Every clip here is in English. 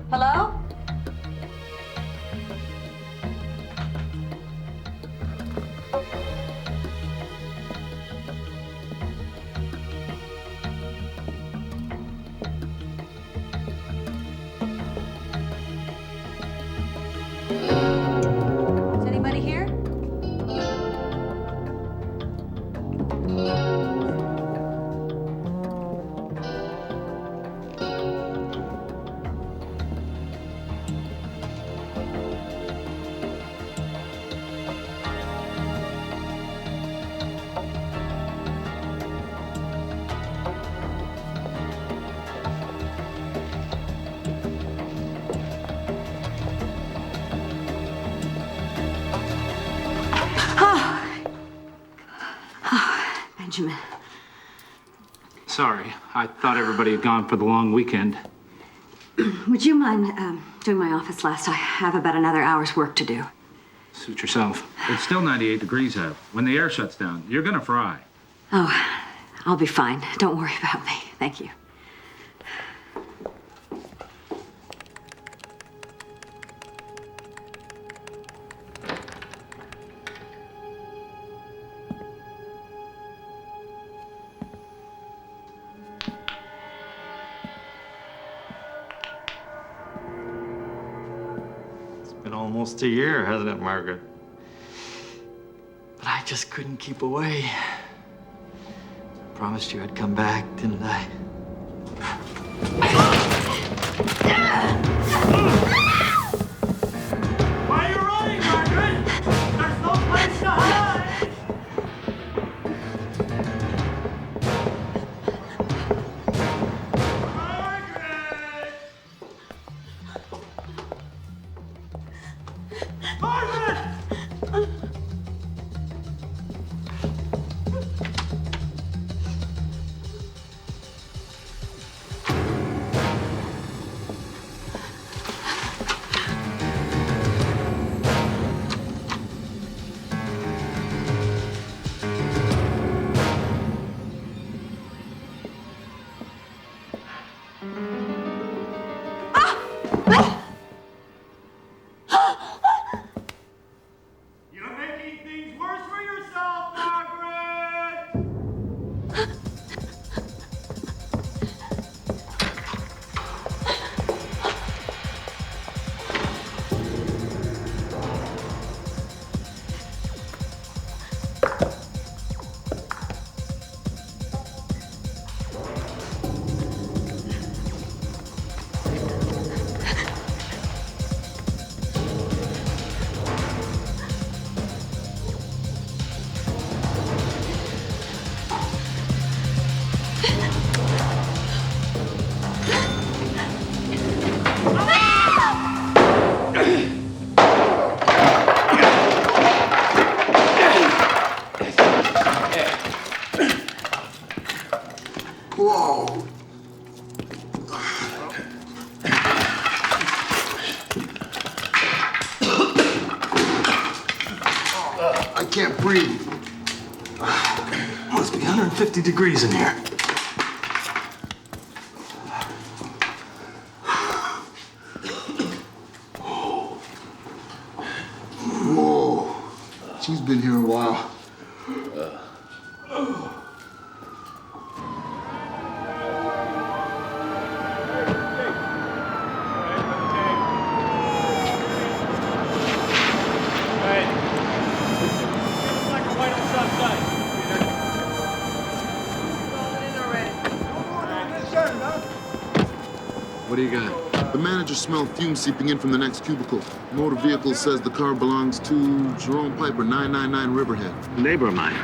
Hello? Is anybody here? Benjamin. Sorry, I thought everybody had gone for the long weekend. Would you mind doing my office last? I have about another hour's work to do. Suit yourself. It's still 98 degrees out. When the air shuts down, you're gonna fry. Oh, I'll be fine. Don't worry about me. Thank you. Been almost a year, hasn't it, Margaret? But I just couldn't keep away. Promised you I'd come back, didn't I? Why are you running, Margaret? There's no place to hide! Margaret! Margaret! You're making things worse for yourself, Margaret! Whoa! I can't breathe. Must be 150 degrees in here. Whoa. She's been here a while. What do you got? The manager smelled fumes seeping in from the next cubicle. Motor vehicle says the car belongs to Jerome Piper, 999 Riverhead. Neighbor of mine.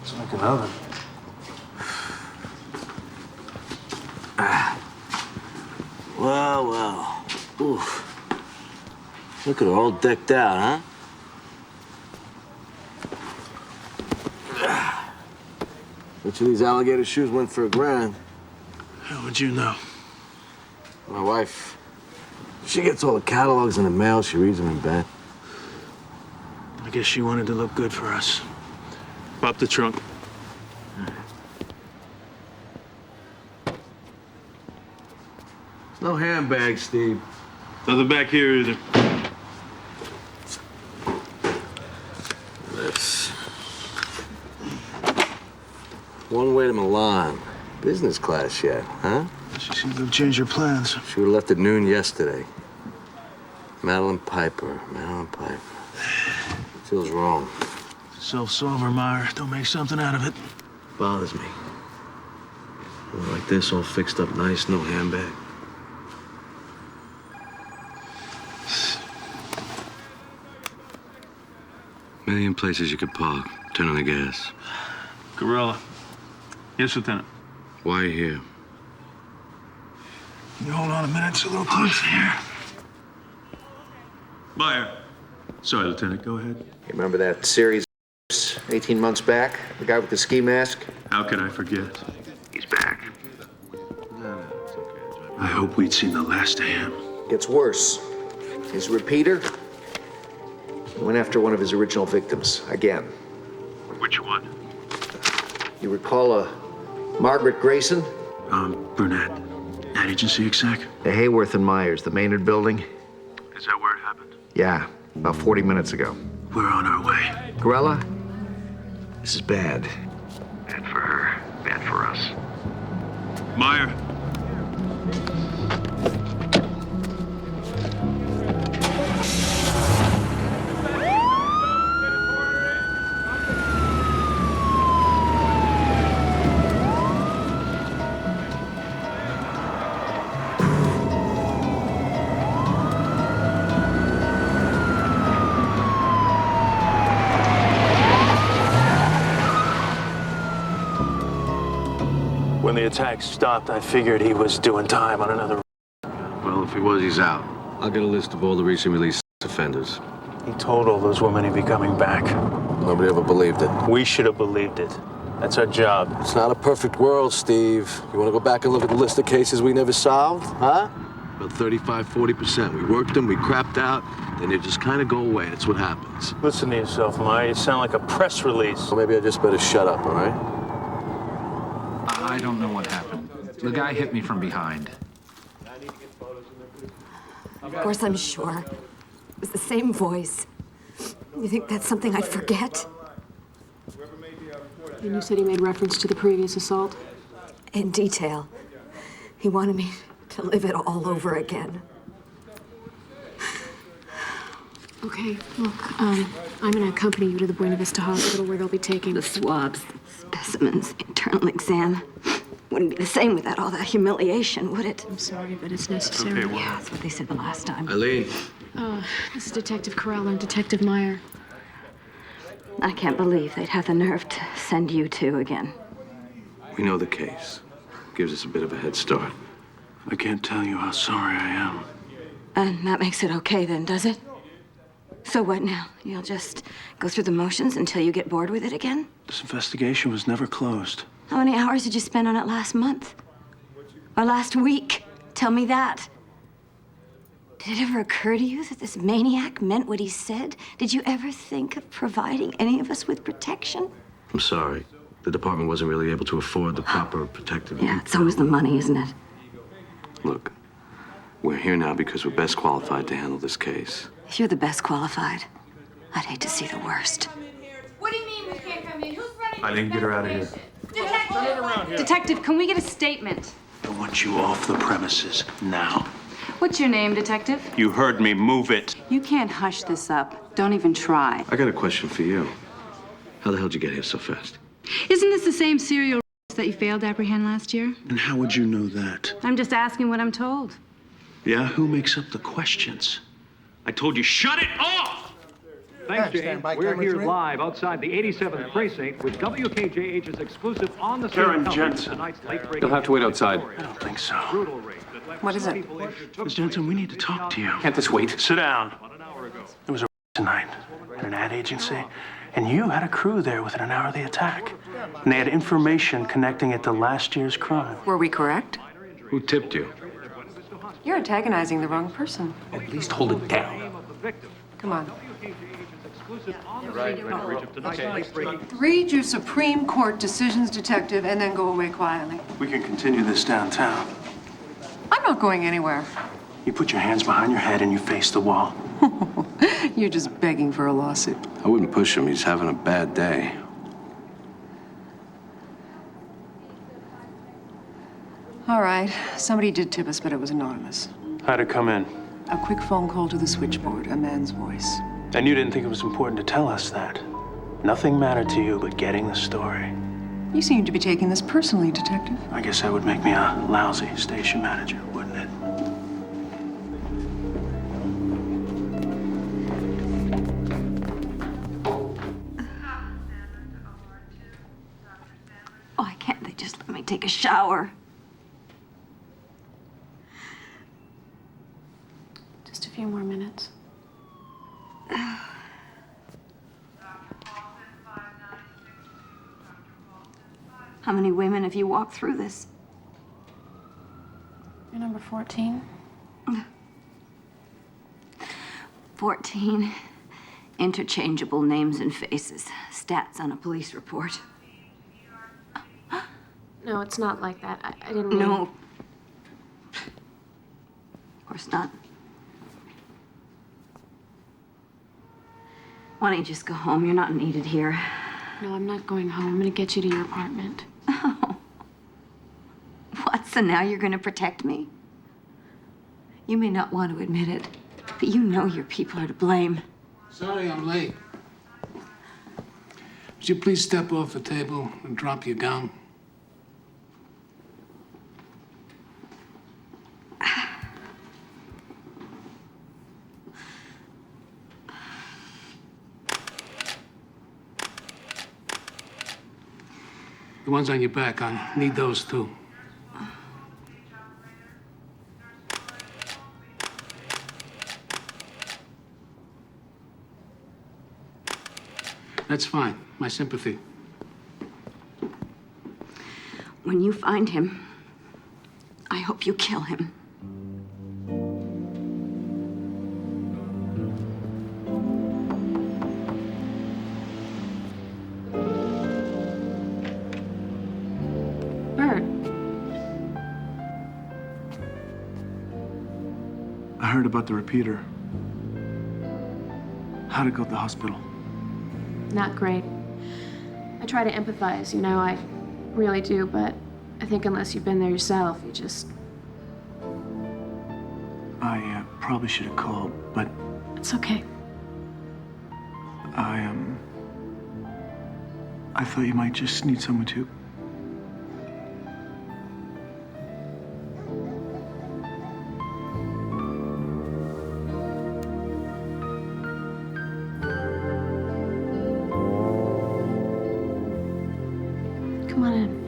It's like an oven. Well, well. Oof. Look at her all decked out, huh? Bet you these alligator shoes went for $1,000. How would you know? My wife, she gets all the catalogs in the mail. She reads them in bed. I guess she wanted to look good for us. Pop the trunk. No handbag, Steve. Nothing back here either. This. One way to Milan. Business class yet, huh? She seemed to have changed her plans. She would have left at noon yesterday. Madeline Piper. Feels wrong. Self-solver, Meyer. Don't make something out of it. Bothers me. One like this, all fixed up nice, no handbag. Million places you could park. Turn on the gas. Gorilla. Yes, Lieutenant. Why are you here? Can you hold on a minute? It's a little close here. Meyer. Sorry, Lieutenant. Go ahead. You remember that series 18 months back? The guy with the ski mask? How could I forget? He's back. I hope we'd seen the last of him. Gets worse. His repeater went after one of his original victims again. Which one? You recall a Margaret Grayson? Burnett. Ad agency exec? The Hayworth and Myers, the Maynard building? Is that where it happened? Yeah, about 40 minutes ago. We're on our way. Gorella, this is bad. Bad for her, bad for us. Meyer. When the attack stopped, I figured he was doing time on another. Well, if he was, he's out. I'll get a list of all the recent release offenders. He told all those women he'd be coming back. Nobody ever believed it. We should have believed it. That's our job. It's not a perfect world, Steve. You want to go back and look at the list of cases we never solved, huh? About 35, 40%. We worked them, we crapped out, then they just kind of go away. That's what happens. Listen to yourself, Meyer. You sound like a press release. So maybe I just better shut up, all right? I don't know what happened. The guy hit me from behind. Of course, I'm sure. It was the same voice. You think that's something I'd forget? And you said he made reference to the previous assault? In detail. He wanted me to live it all over again. Okay, look, I'm gonna accompany you to the Buena Vista Hospital where they'll be taking... The swabs, specimens, internal exam. Wouldn't be the same without all that humiliation, would it? I'm sorry, but it's necessary. Yeah, that's what they said the last time. Eileen. This is Detective Corral and Detective Meyer. I can't believe they'd have the nerve to send you two again. We know the case. Gives us a bit of a head start. I can't tell you how sorry I am. And that makes it okay then, does it? So what now? You'll just go through the motions until you get bored with it again? This investigation was never closed. How many hours did you spend on it last month? Or last week? Tell me that. Did it ever occur to you that this maniac meant what he said? Did you ever think of providing any of us with protection? I'm sorry. The department wasn't really able to afford the proper protective... Yeah, it's always the money, isn't it? Look, we're here now because we're best qualified to handle this case. If you're the best qualified, I'd hate to see the worst. What do you mean we can't come in? Who's running? I didn't get her out of here. Detective, can we get a statement? I want you off the premises now. What's your name, Detective? You heard me. Move it. You can't hush this up. Don't even try. I got a question for you. How the hell did you get here so fast? Isn't this the same serial that you failed to apprehend last year? And how would you know that? I'm just asking what I'm told. Yeah? Who makes up the questions? I told you, shut it off! Thanks, James. We're here live outside the 87th precinct with WKJH's exclusive on the Karen Jensen. You'll have to wait outside. I don't think so. What is it? Miss Jensen, we need to talk to you. Can't this wait? Sit down. There was a tonight at an ad agency, and you had a crew there within an hour of the attack. And they had information connecting it to last year's crime. Were we correct? Who tipped you? You're antagonizing the wrong person. At least hold it down. Come on. Right. Read your Supreme Court decisions, detective, and then go away quietly. We can continue this downtown. I'm not going anywhere. You put your hands behind your head and you face the wall. You're just begging for a lawsuit. I wouldn't push him. He's having a bad day. All right. Somebody did tip us, but it was anonymous. How'd it come in? A quick phone call to the switchboard, a man's voice. And you didn't think it was important to tell us that. Nothing mattered to you but getting the story. You seem to be taking this personally, detective. I guess that would make me a lousy station manager, wouldn't it? Why can't they just let me take a shower? Just a few more minutes. How many women have you walked through this? You're number 14. 14 interchangeable names and faces. Stats on a police report. No, it's not like that. I didn't mean... No. Of course not. Why don't you just go home? You're not needed here. No, I'm not going home. I'm gonna get you to your apartment. Oh. What, so now you're gonna protect me? You may not want to admit it, but you know your people are to blame. Sorry I'm late. Would you please step off the table and drop your gown? The ones on your back, I need those too. That's fine. My sympathy. When you find him, I hope you kill him. Bert, I heard about the repeater. How'd it go at the hospital? not great. I try to empathize, you know, I really do, but I think unless you've been there yourself, you just... I probably should have called, but... It's okay. I thought you might just need someone to... Come on in.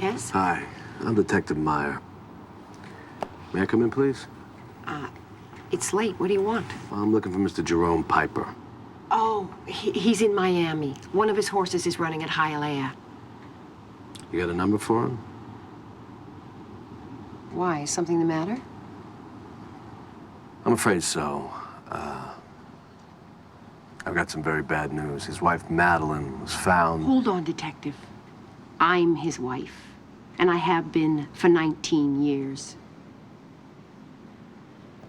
Yes? Hi, I'm Detective Meyer. May I come in, please? It's late. What do you want? Well, I'm looking for Mr. Jerome Piper. Oh, he's in Miami. One of his horses is running at Hialeah. You got a number for him? Why? Is something the matter? I'm afraid so. I've got some very bad news. His wife, Madeline, was found... Hold on, Detective. I'm his wife, and I have been for 19 years.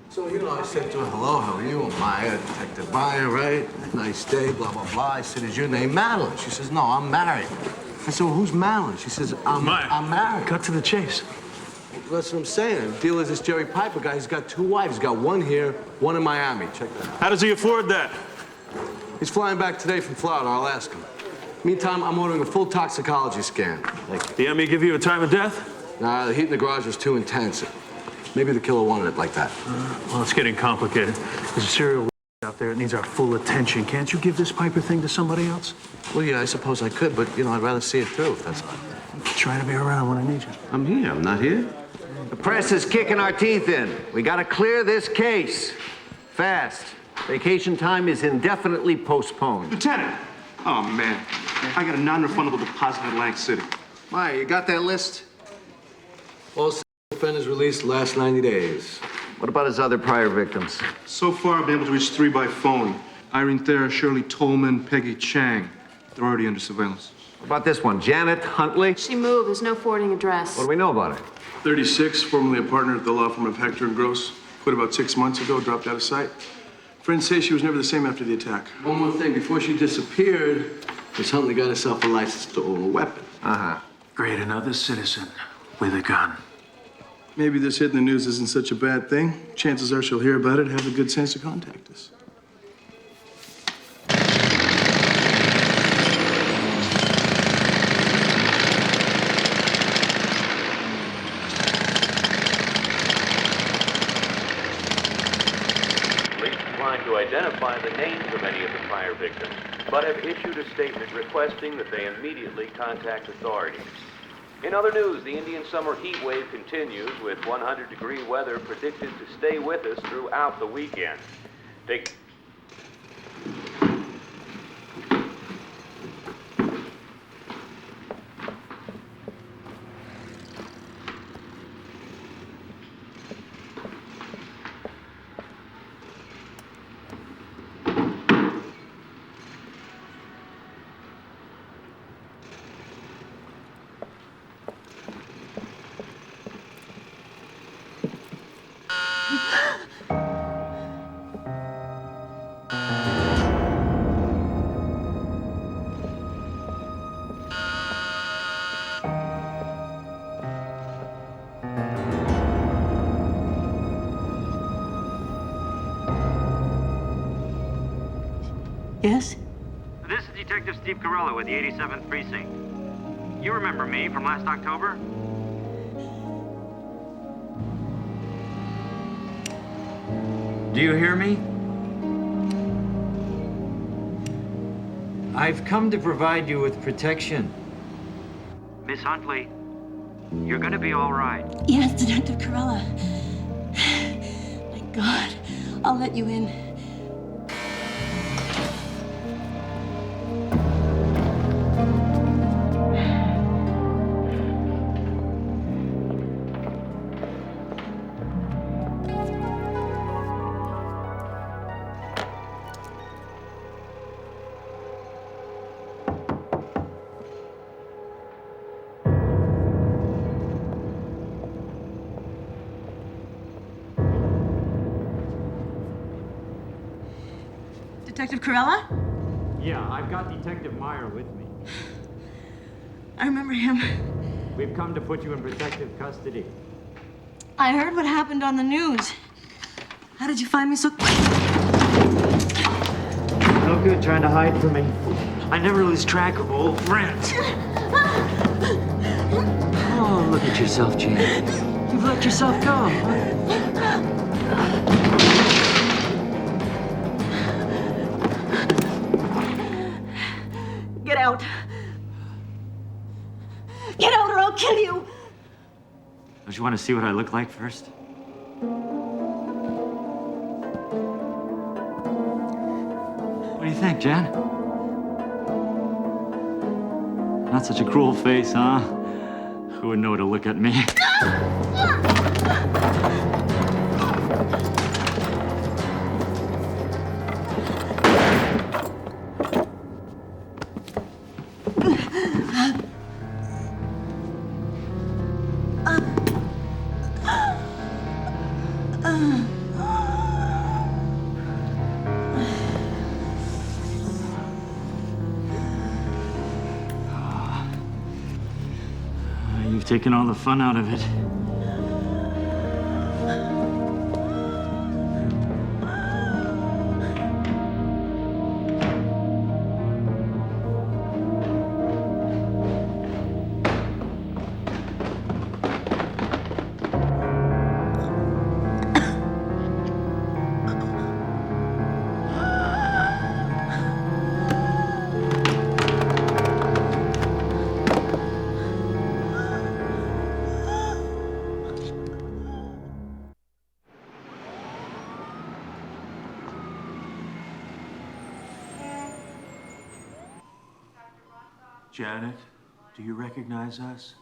So, you know, I said to her, hello, how are you? I'm Meyer, Detective Meyer, right? Nice day, blah, blah, blah. I said, is your name Madeline? She says, no, I'm married. I said, well, who's Madeline? She says, I'm married. Cut to the chase. That's what I'm saying. The deal is this Jerry Piper guy, he's got two wives. He's got one here, one in Miami. Check that out. How does he afford that? He's flying back today from Florida. I'll ask him. Meantime, I'm ordering a full toxicology scan. The ME give you a time of death? Nah, the heat in the garage was too intense. Maybe the killer wanted it like that. Well, it's getting complicated. There's a serial out out there that needs our full attention. Can't you give this Piper thing to somebody else? Well, yeah, I suppose I could, but, I'd rather see it through if that's all right. Try to be around when I need you. I'm here. I'm not here. The press is kicking our teeth in. We gotta clear this case. Fast. Vacation time is indefinitely postponed. Lieutenant! Oh, man. I got a non-refundable deposit in Atlantic City. Maya, you got that list? All offenders released last 90 days. What about his other prior victims? So far, I've been able to reach 3 by phone. Irene Thayer, Shirley Tolman, Peggy Chang. They're already under surveillance. What about this one, Janet Huntley? She moved. There's no forwarding address. What do we know about her? 36, formerly a partner at the law firm of Hector and Gross. Quit about 6 months ago, dropped out of sight. Friends say she was never the same after the attack. One more thing. Before she disappeared, Miss Huntley got herself a license to own a weapon. Uh-huh. Great, another citizen with a gun. Maybe this hit in the news isn't such a bad thing. Chances are she'll hear about it and have the good sense to contact us. Police declined to identify the names of any of the prior victims, but have issued a statement requesting that they immediately contact authorities. In other news, the Indian summer heat wave continues, with 100-degree weather predicted to stay with us throughout the weekend. Yes? This is Detective Steve Carella with the 87th Precinct. You remember me from last October? Do you hear me? I've come to provide you with protection. Miss Huntley, you're gonna be all right. Yes, Detective Carella. Thank God. I'll let you in. Detective Carella? Yeah, I've got Detective Meyer with me. I remember him. We've come to put you in protective custody. I heard what happened on the news. How did you find me so quick? No good trying to hide from me. I never lose track of old friends. Oh, look at yourself, Jane. You've let yourself go. Get out. Get out or I'll kill you. Don't you want to see what I look like first? What do you think, Jen? Not such a cruel face, huh? Who would know to look at me? You've taken all the fun out of it. Janet, do you recognize us?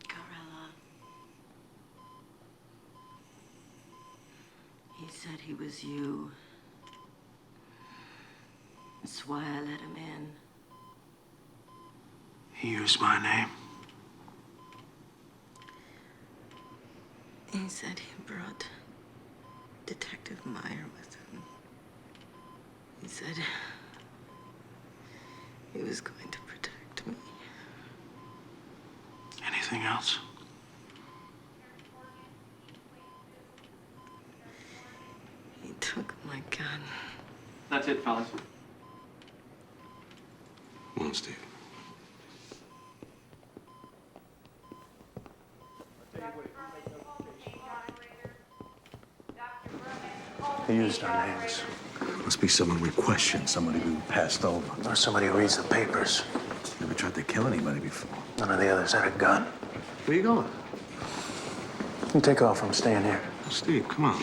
Corella. He said he was you. That's why I let him in. He used my name. He said he brought Detective Meyer with him. He said he was going to protect me. Anything else? He took my gun. That's it, fellas. Come on, Steve. He used our names. Must be someone we questioned, somebody we passed over. Or somebody who reads the papers. Never tried to kill anybody before. None of the others had a gun. Where you going? You take off, I'm staying here. Steve, come on.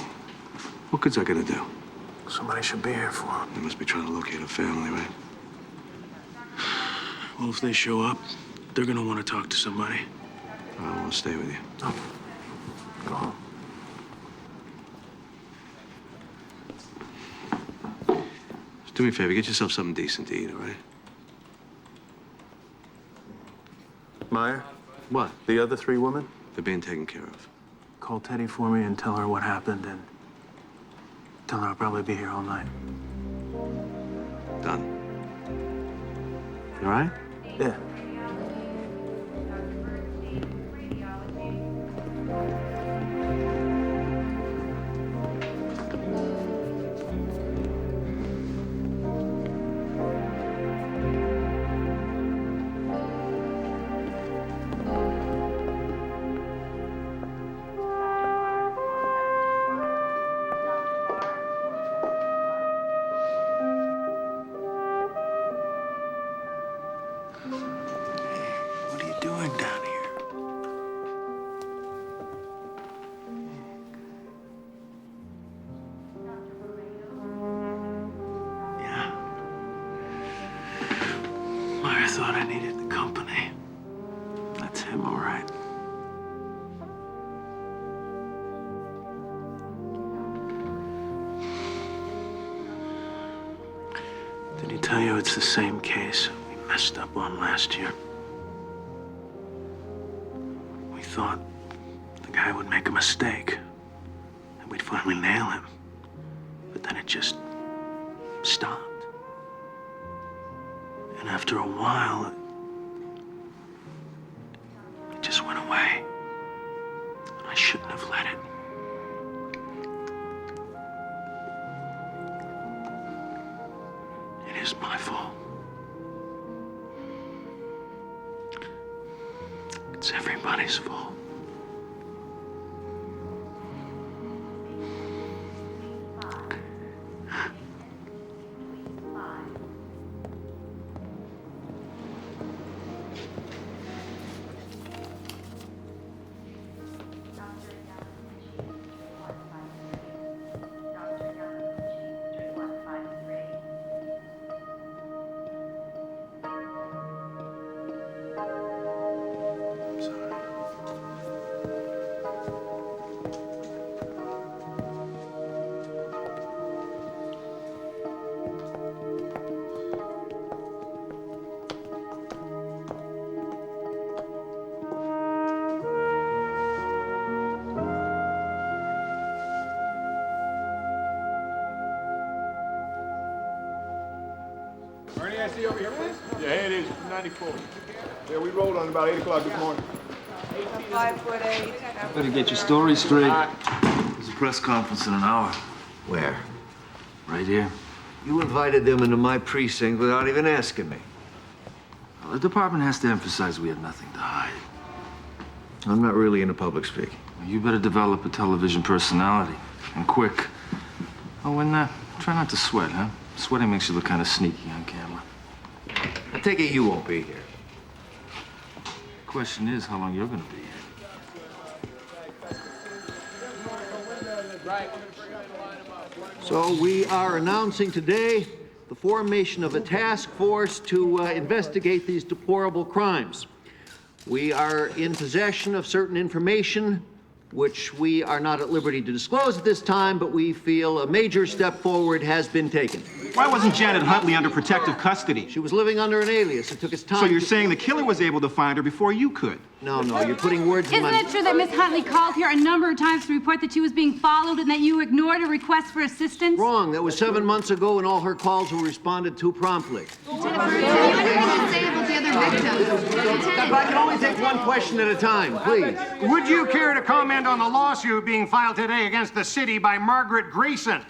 What good's that gonna do? Somebody should be here for him. They must be trying to locate a family, right? Well, if they show up, they're gonna want to talk to somebody. I want to stay with you. Oh. Go home. Just do me a favor, get yourself something decent to eat, all right? Meyer? What? The other three women? They're being taken care of. Call Teddy for me and tell her what happened, and tell her I'll probably be here all night. Done. You all right? Yeah. What are you doing down here? Yeah. Meyer thought I needed the company. That's him, all right. Did he tell you it's the same case we messed up on last year? We thought the guy would make a mistake and we'd finally nail him. But then it just stopped. And after a while, it just went away. And I shouldn't have let it. It is my fault. It's everybody's fault. Ernie, I see you over here, please. Yeah, here it is, 94. Yeah, we rolled on about 8 o'clock this morning. 5'8". Better get your story straight. There's a press conference in an hour. Where? Right here. You invited them into my precinct without even asking me. Well, the department has to emphasize we have nothing to hide. I'm not really into public speaking. Well, you better develop a television personality, and quick. Oh, and try not to sweat, huh? Sweating makes you look kind of sneaky on camera. I take it you won't be here. Question is how long you're gonna be here. So we are announcing today the formation of a task force to investigate these deplorable crimes. We are in possession of certain information which we are not at liberty to disclose at this time, but we feel a major step forward has been taken. Why wasn't Janet Huntley under protective custody? She was living under an alias. It took its time. So you're saying the killer was able to find her before you could? No, you're putting words in my Isn't it true that Miss Huntley called here a number of times to report that she was being followed and that you ignored a request for assistance? Wrong. That was 7 months ago, and all her calls were responded to promptly. If I can only take one question at a time, please. Would you care to comment on the lawsuit being filed today against the city by Margaret Grayson?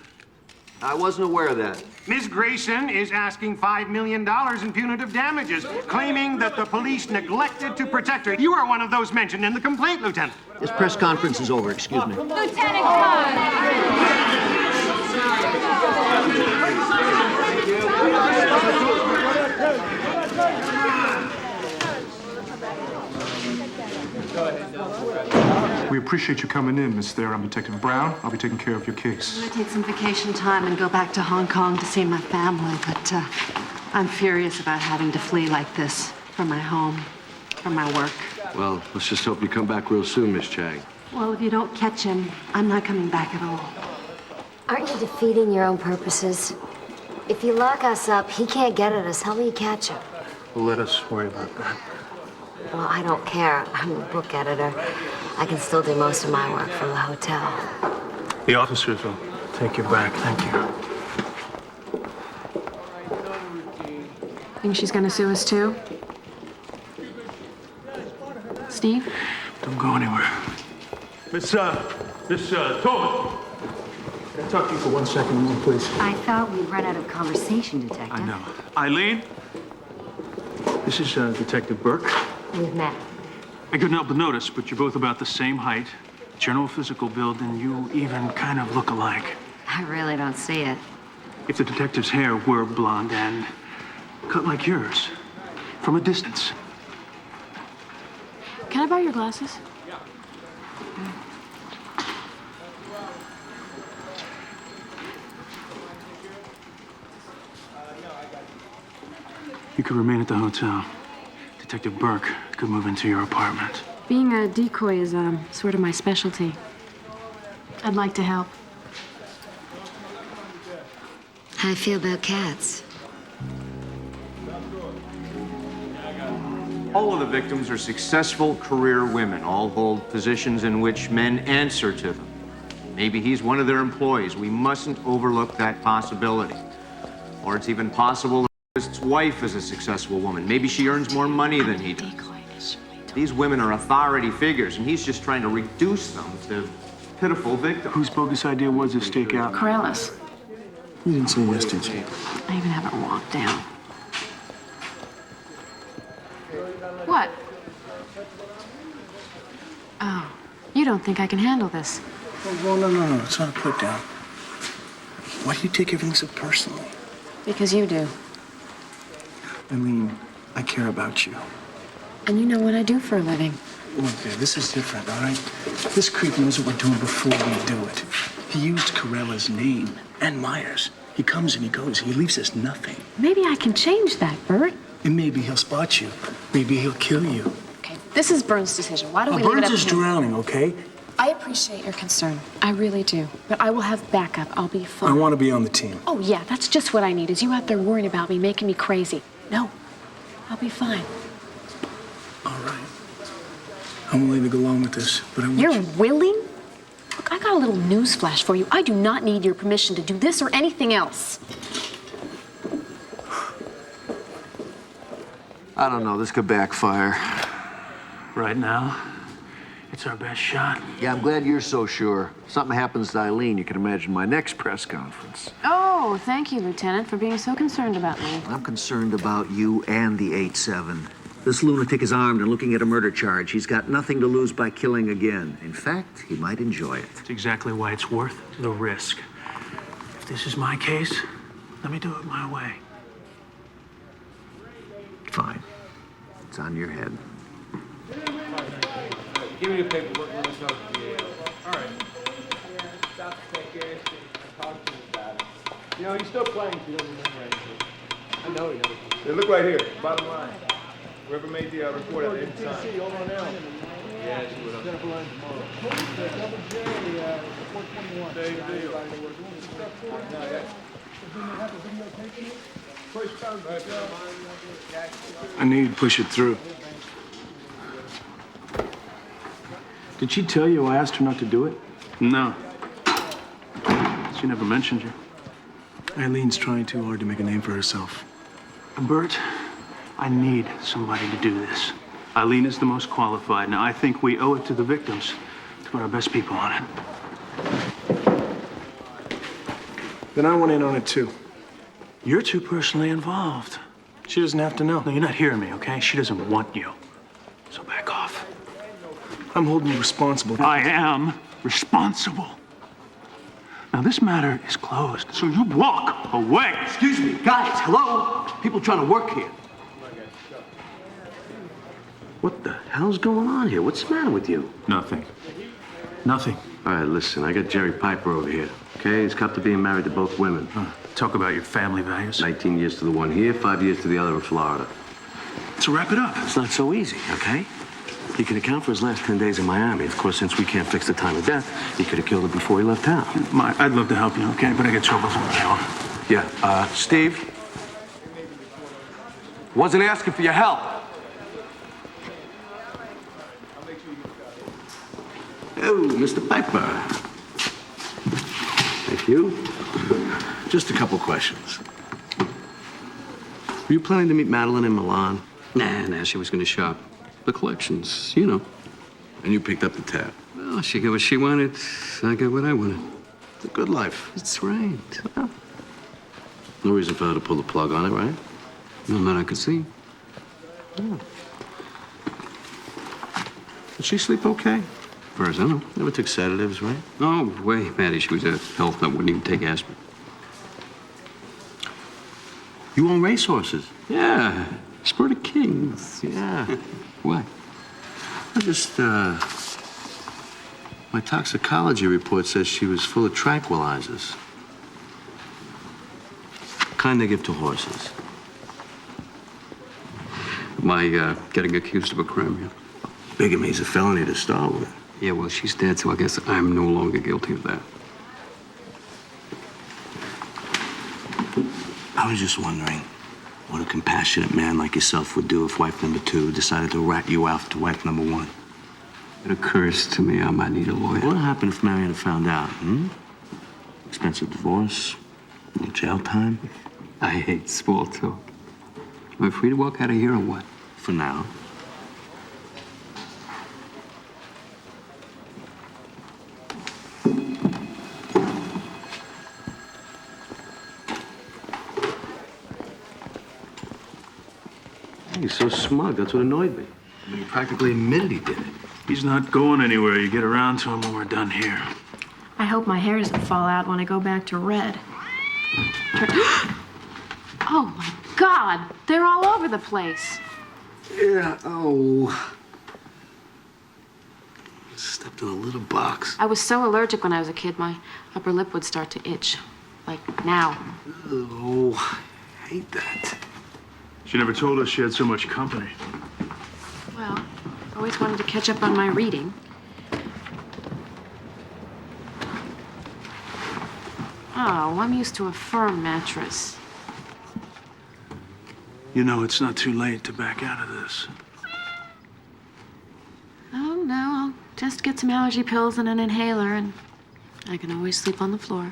I wasn't aware of that. Ms. Grayson is asking $5 million in punitive damages, claiming that the police neglected to protect her. You are one of those mentioned in the complaint, Lieutenant. This press conference is over. Excuse me. Lieutenant Carr! We appreciate you coming in, Miss Thayer. I'm Detective Brown. I'll be taking care of your case. I'm gonna take some vacation time and go back to Hong Kong to see my family, but I'm furious about having to flee like this from my home, from my work. Well, let's just hope you come back real soon, Miss Chang. Well, if you don't catch him, I'm not coming back at all. Aren't you defeating your own purposes? If you lock us up, he can't get at us. How will you catch him? Well, let us worry about that. Well, I don't care. I'm a book editor. I can still do most of my work from the hotel. The officers will take you back. Thank you. Think she's gonna sue us too? Steve? Don't go anywhere. Miss Tobin. Can I talk to you for 1 second more, please? I thought we'd run out of conversation, Detective. I know. Eileen? This is Detective Burke. We've met. I couldn't help but notice, but you're both about the same height, general physical build, and you even kind of look alike. I really don't see it. If the detective's hair were blonde and cut like yours, from a distance. Can I borrow your glasses? You could remain at the hotel. Detective Burke could move into your apartment. Being a decoy is sort of my specialty. I'd like to help. How do you feel about cats? All of the victims are successful career women. All hold positions in which men answer to them. Maybe he's one of their employees. We mustn't overlook that possibility. Or it's even possible that his wife is a successful woman. Maybe she earns more money than he does. These women are authority figures, and he's just trying to reduce them to pitiful victims. Whose bogus idea was this stakeout? Corellis. You didn't say yes, did you? I even have it walked down. What? Oh, you don't think I can handle this? Well, no. It's not a put down. Why do you take everything so personally? Because you do. Eileen, I care about you. And you know what I do for a living. Look, this is different, all right? This creep knows what we're doing before we do it. He used Corella's name and Myers. He comes and he goes. He leaves us nothing. Maybe I can change that, Bert. And maybe he'll spot you. Maybe he'll kill you. Okay, this is Burns' decision. Why don't we leave it Burns up is to him? drowning, okay? I appreciate your concern. I really do. But I will have backup. I'll be fine. I want to be on the team. Oh, yeah, that's just what I need, is you out there worrying about me, making me crazy. No, I'll be fine. All right. I'm willing to go along with this, but I want You're willing? Look, I got a little news flash for you. I do not need your permission to do this or anything else. I don't know. This could backfire. Right now, it's our best shot. Yeah, I'm glad you're so sure. If something happens to Eileen, you can imagine my next press conference. Oh, thank you, Lieutenant, for being so concerned about me. I'm concerned about you and the 8-7. This lunatic is armed and looking at a murder charge. He's got nothing to lose by killing again. In fact, he might enjoy it. It's exactly why it's worth the risk. If this is my case, let me do it my way. Fine. It's on your head. Give me the paperwork. Let us know the DA. All right. Stop to take care of this. Talk to me about it. You know, he's still playing. He doesn't remember anything. I know he doesn't. Hey, look right here. Bottom line. Whoever made the report, I didn't sign. Over on Elm. Yeah, that's what I'm going to learn tomorrow. Double J, 421. Same deal. I knew you'd push it through. Did she tell you I asked her not to do it? No. She never mentioned you. Eileen's trying too hard to make a name for herself. Bert, I need somebody to do this. Eileen is the most qualified. Now, I think we owe it to the victims to put our best people on it. Then I want in on it too. You're too personally involved. She doesn't have to know. No, you're not hearing me, okay? She doesn't want you. So back off. I'm holding you responsible. I am responsible. Now, this matter is closed, so you walk away. Excuse me, guys, hello? People trying to work here. What the hell's going on here? What's the matter with you? Nothing. Nothing. All right, listen, I got Jerry Piper over here, okay? He's copped to being married to both women. Talk about your family values. 19 years to the one here, 5 years to the other in Florida. So wrap it up. It's not so easy, okay? He can account for his last 10 days in Miami. Of course, since we can't fix the time of death, he could have killed her before he left town. I'd love to help you, okay? But I get troubles with my own. Yeah, Steve? Wasn't asking for your help. Oh, Mr. Piper. Thank you. Just a couple questions. Were you planning to meet Madeline in Milan? Nah, she was going to shop. The collections, you know. And you picked up the tab? Well, she got what she wanted. I got what I wanted. It's a good life. That's right. Well, no reason for her to pull the plug on it, right? No, that I could see. Yeah. Did she sleep okay? As far as I know. Never took sedatives, right? Oh, way, Maddie. She was a health nut. Wouldn't even take aspirin. You own racehorses? Yeah. Sport of Kings. Yeah. What? I just, my toxicology report says she was full of tranquilizers. Kind they give to horses. My, getting accused of a crime, yeah. Bigamy is a felony to start with. Yeah, well, she's dead, so I guess I'm no longer guilty of that. I was just wondering what a compassionate man like yourself would do if wife number 2 decided to rat you out to wife number 1. It occurs to me I might need a lawyer. What happened if Marion found out, Expensive divorce, a little jail time? I hate small talk. Am I free to walk out of here or what? For now. He's so smug. That's what annoyed me. I mean, he practically admitted he did it. He's not going anywhere. You get around to him when we're done here. I hope my hair doesn't fall out when I go back to red. Oh my God, they're all over the place. Yeah, oh. Stepped in a little box. I was so allergic when I was a kid, my upper lip would start to itch. Like now. Oh, I hate that. She never told us she had so much company. Well, I always wanted to catch up on my reading. Oh, I'm used to a firm mattress. You know it's not too late to back out of this. Oh, no, I'll just get some allergy pills and an inhaler, and I can always sleep on the floor.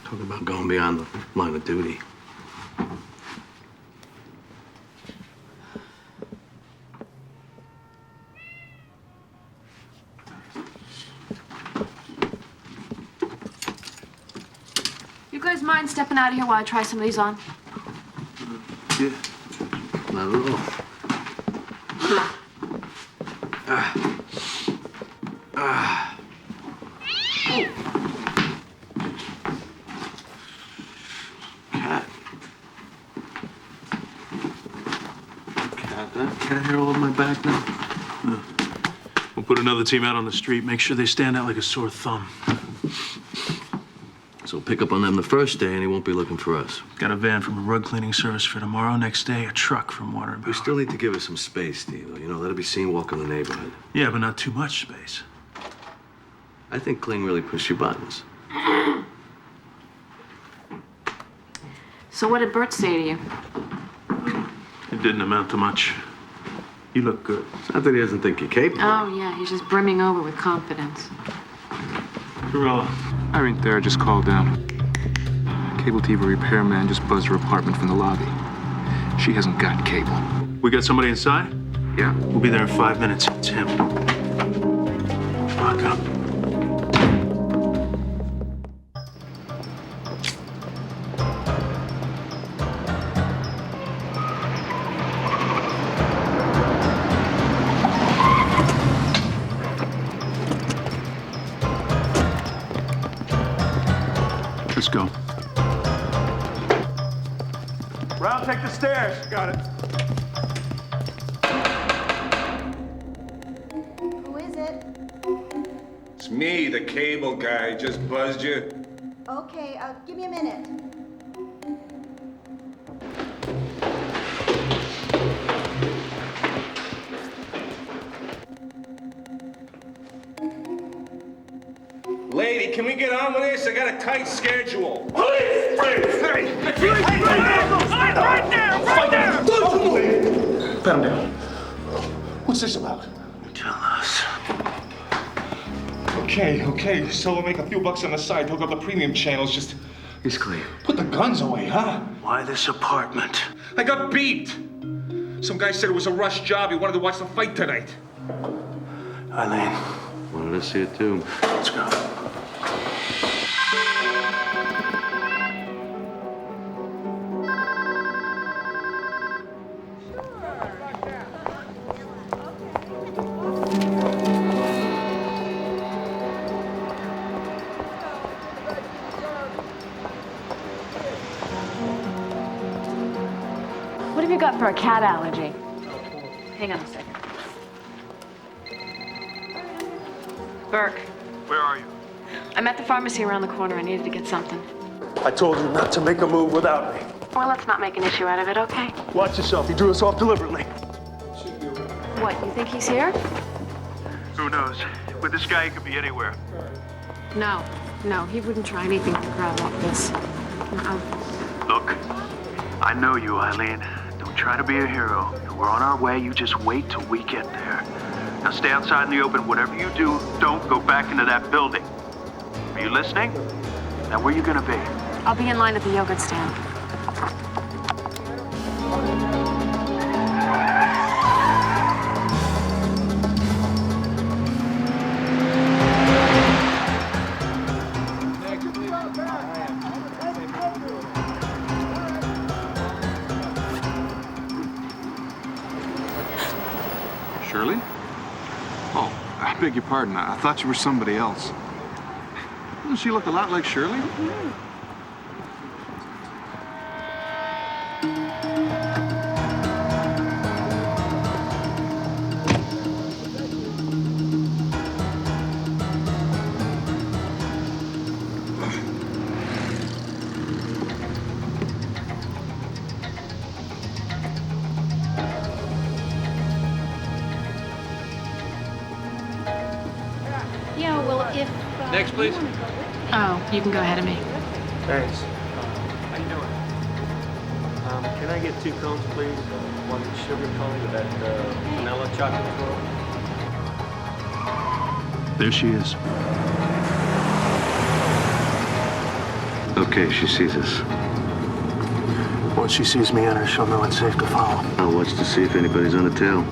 Talk about going beyond the line of duty. You guys mind stepping out of here while I try some of these on? Yeah. Not at all. Cat. Cat hair all over my back now. We'll put another team out on the street. Make sure they stand out like a sore thumb. So pick up on them the first day and he won't be looking for us. Got a van from a rug cleaning service for tomorrow. Next day, a truck from Water. We still need to give her some space, Steve. You know, let her be seen walking the neighborhood. Yeah, but not too much space. I think Kling really pushed your buttons. So what did Bert say to you? It didn't amount to much. You look good. It's not that he doesn't think you're capable. Oh, yeah, he's just brimming over with confidence. Corella. Irene Thayer just called down. Cable TV repairman just buzzed her apartment from the lobby. She hasn't got cable. We got somebody inside? Yeah. We'll be there in 5 minutes. It's him. Lock up. Let's go. Round, take the stairs. Got it. Who is it? It's me, the cable guy. Just buzzed you. Okay, give me a minute. Lady, can we get on with this? I got a tight schedule. Police! Hey! Right there! Pat him down. What's this about? Tell us. Okay. So we'll make a few bucks on the side, hook up the premium channels, just... He's clean. Put the guns away, huh? Why this apartment? I got beat. Some guy said it was a rush job. He wanted to watch the fight tonight. Eileen. Wanted to see it too. Let's go. What have you got for a cat allergy? Hang on a second. Burke. Where are you? I'm at the pharmacy around the corner. I needed to get something. I told you not to make a move without me. Well, let's not make an issue out of it, okay? Watch yourself. He drew us off deliberately. What, you think he's here? Who knows? With this guy, he could be anywhere. No, he wouldn't try anything to grab like this. Look, I know you, Eileen. Don't try to be a hero. We're on our way. You just wait till we get there. Now stay outside in the open. Whatever you do, don't go back into that building. Are you listening? Now where you gonna be? I'll be in line at the yogurt stand. Shirley? Oh, I beg your pardon. I thought you were somebody else. Doesn't she look a lot like Shirley? Yeah, well, if... Next, please. Oh, you can go ahead of me. Thanks. How you doing? Can I get 2 cones, please? One sugar cone with that vanilla chocolate swirl. There she is. Okay, she sees us. Once she sees me enter, she'll know it's safe to follow. I'll watch to see if anybody's on the tail.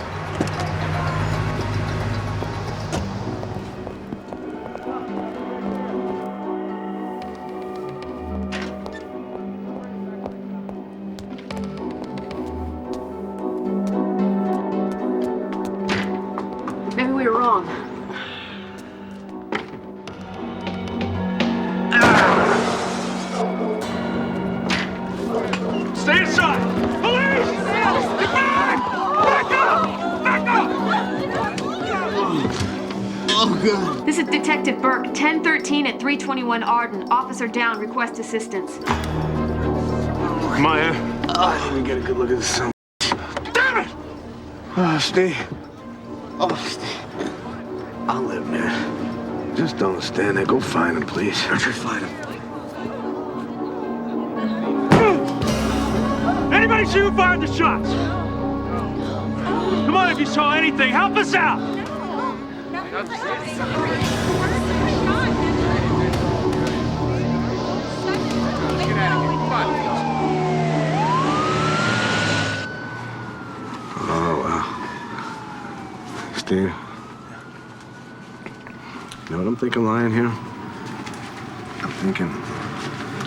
Maybe we were wrong. Stay inside! Police! Get back! Back up! Back up! Oh, God. This is Detective Burke, 1013 at 321 Arden. Officer down, request assistance. Maya. Oh, I didn't get a good look at the sun. Damn it! Oh, Steve. Oh, Steve. I'll live, man. Just don't stand there. Go find him, please. I'll try to find him. Anybody see who fired the shots? Come on, if you saw anything, help us out! Oh, wow. Steve. You know what I'm thinking lying here? I'm thinking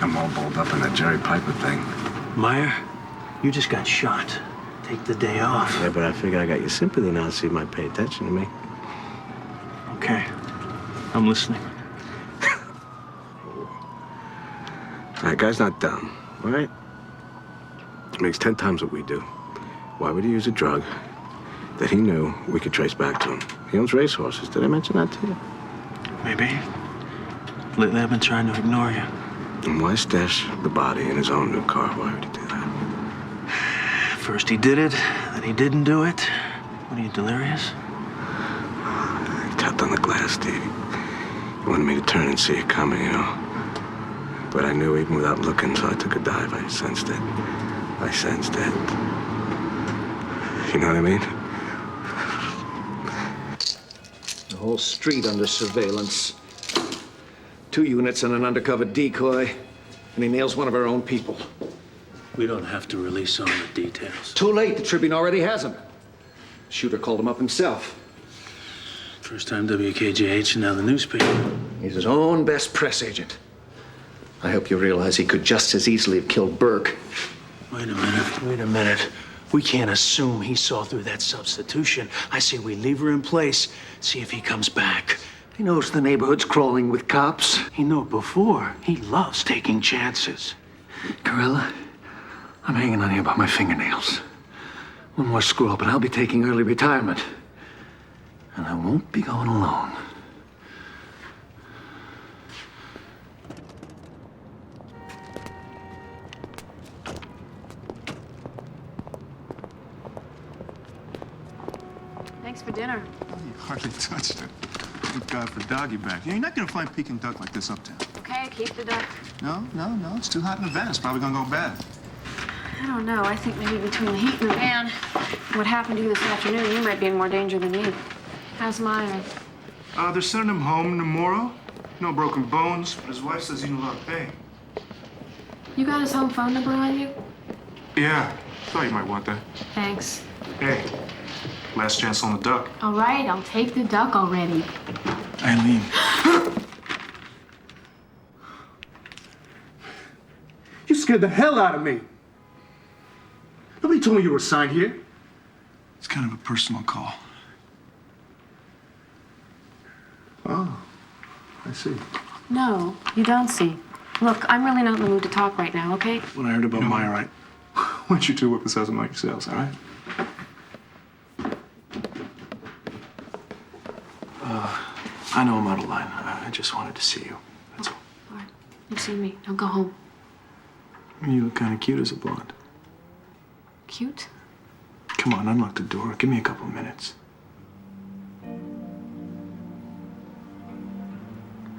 I'm all balled up in that Jerry Piper thing. Meyer, you just got shot. Take the day off. Yeah, but I figure I got your sympathy now, so you might pay attention to me. Okay. I'm listening. That guy's not dumb, all right? He makes 10 times what we do. Why would he use a drug that he knew we could trace back to him? He owns racehorses. Did I mention that to you? Maybe. Lately, I've been trying to ignore you. And why stash the body in his own new car? Why would he do that? First he did it, then he didn't do it. What are you, delirious? He tapped on the glass, Steve. He wanted me to turn and see it coming, you know. But I knew even without looking, so I took a dive. I sensed it. I sensed it. You know what I mean? The whole street under surveillance. 2 units and an undercover decoy. And he nails one of our own people. We don't have to release all the details. Too late. The Tribune already has him. The shooter called him up himself. First time WKJH and now the newspaper. He's his own best press agent. I hope you realize he could just as easily have killed Burke. Wait a minute. We can't assume he saw through that substitution. I say we leave her in place, see if he comes back. He knows the neighborhood's crawling with cops. He knew it before. He loves taking chances. Corella, I'm hanging on here by my fingernails. One more screw up and I'll be taking early retirement. And I won't be going alone. Thanks for dinner. You hardly touched it. Thank God for doggy back. You're not gonna find Peking duck like this uptown. Okay, keep the duck. No. It's too hot in the van. It's probably gonna go bad. I don't know. I think maybe between the heat and the van, what happened to you this afternoon, you might be in more danger than me. How's Meyer? They're sending him home tomorrow. No broken bones, but his wife says he's in a lot of pain. You got his home phone number on you? Yeah, thought you might want that. Thanks. Hey, last chance on the duck. All right, I'll take the duck already. Eileen. You scared the hell out of me. Nobody told me you were assigned here. It's kind of a personal call. Oh, I see. No, you don't see. Look, I'm really not in the mood to talk right now, okay? When I heard about Meyer, Why don't you two whip us out some like yourselves, all right? I know I'm out of line. I just wanted to see you. That's all. All right, you've seen me. Now go home. You look kind of cute as a blonde. Cute? Come on, unlock the door. Give me a couple minutes.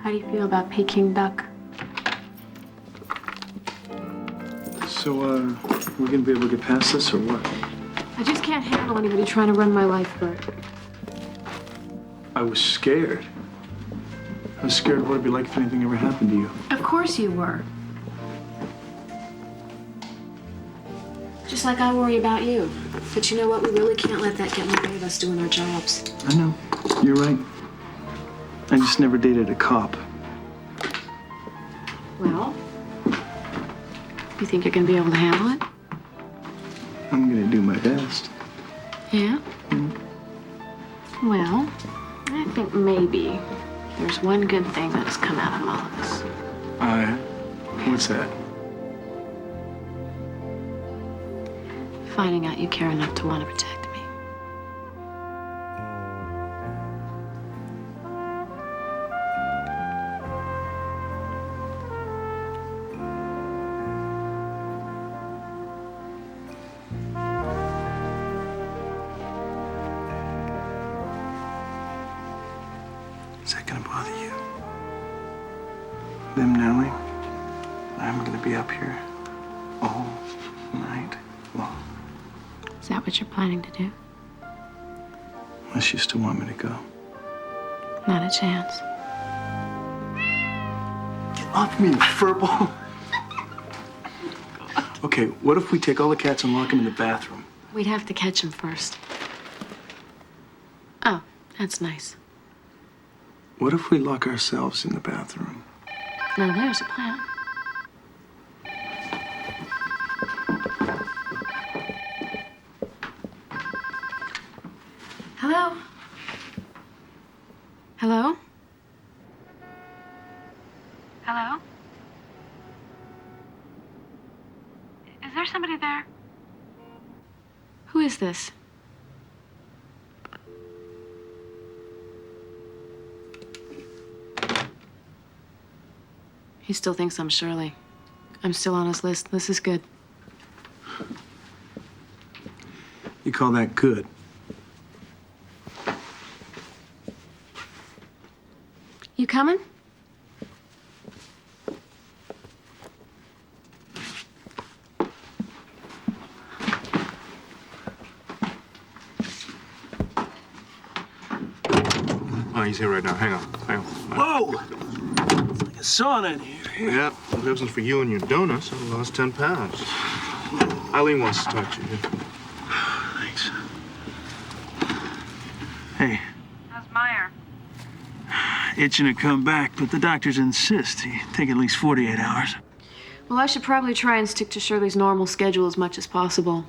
How do you feel about Peking duck? So, we're gonna be able to get past this or what? I just can't handle anybody trying to run my life, Bert. I was scared. I was scared of what it'd be like if anything ever happened to you. Of course you were. Just like I worry about you. But you know what? We really can't let that get in the way of us doing our jobs. I know. You're right. I just never dated a cop. Well, you think you're gonna be able to handle it? I'm gonna do my best. Yeah? Well, I think maybe there's one good thing that has come out of all of this. What's that? Finding out you care enough to want to protect me. Is that gonna bother you? Them knowing I'm gonna be up here all night long. Is that what you're planning to do? Unless you still want me to go. Not a chance. Get off me, you furball. Okay, what if we take all the cats and lock them in the bathroom? We'd have to catch him first. Oh, that's nice. What if we lock ourselves in the bathroom? Now there's a plan. Hello? Hello? Hello? Is there somebody there? Who is this? He still thinks I'm Shirley. I'm still on his list. This is good. You call that good? You coming? Oh, he's here right now. Hang on. Whoa! It's like a sauna in here. Yeah, if it wasn't for you and your donuts, I'd have lost 10 pounds. Eileen wants to talk to you. Thanks. Hey. How's Meyer? Itching to come back, but the doctors insist he take at least 48 hours. Well, I should probably try and stick to Shirley's normal schedule as much as possible.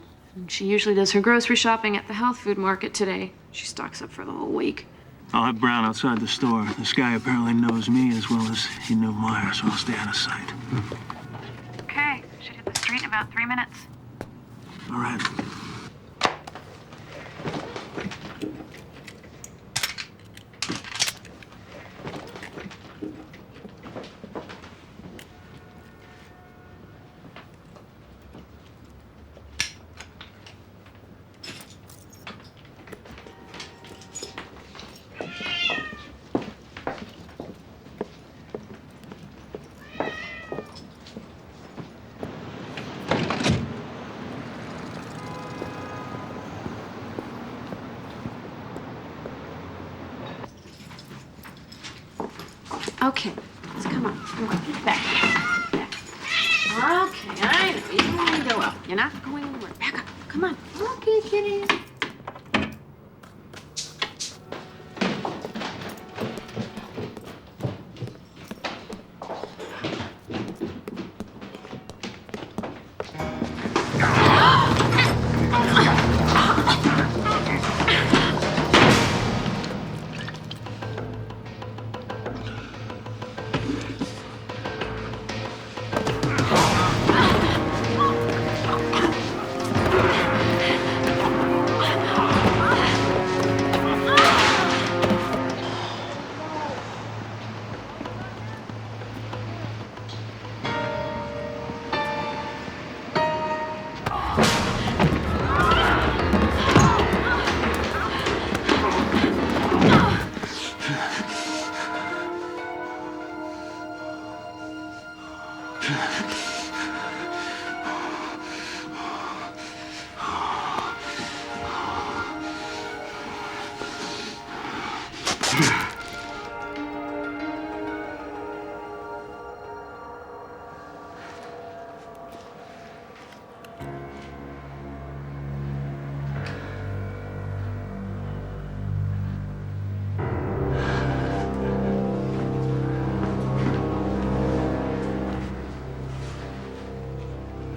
She usually does her grocery shopping at the health food market today. She stocks up for the whole week. I'll have Brown outside the store. This guy apparently knows me as well as he knew Meyer, so I'll stay out of sight. Okay, should hit the street in about 3 minutes. All right. Okay, let's come on. Get back. Okay, I know. You don't want to go up. You're not going anywhere. Back up. Come on. Okay, kitty.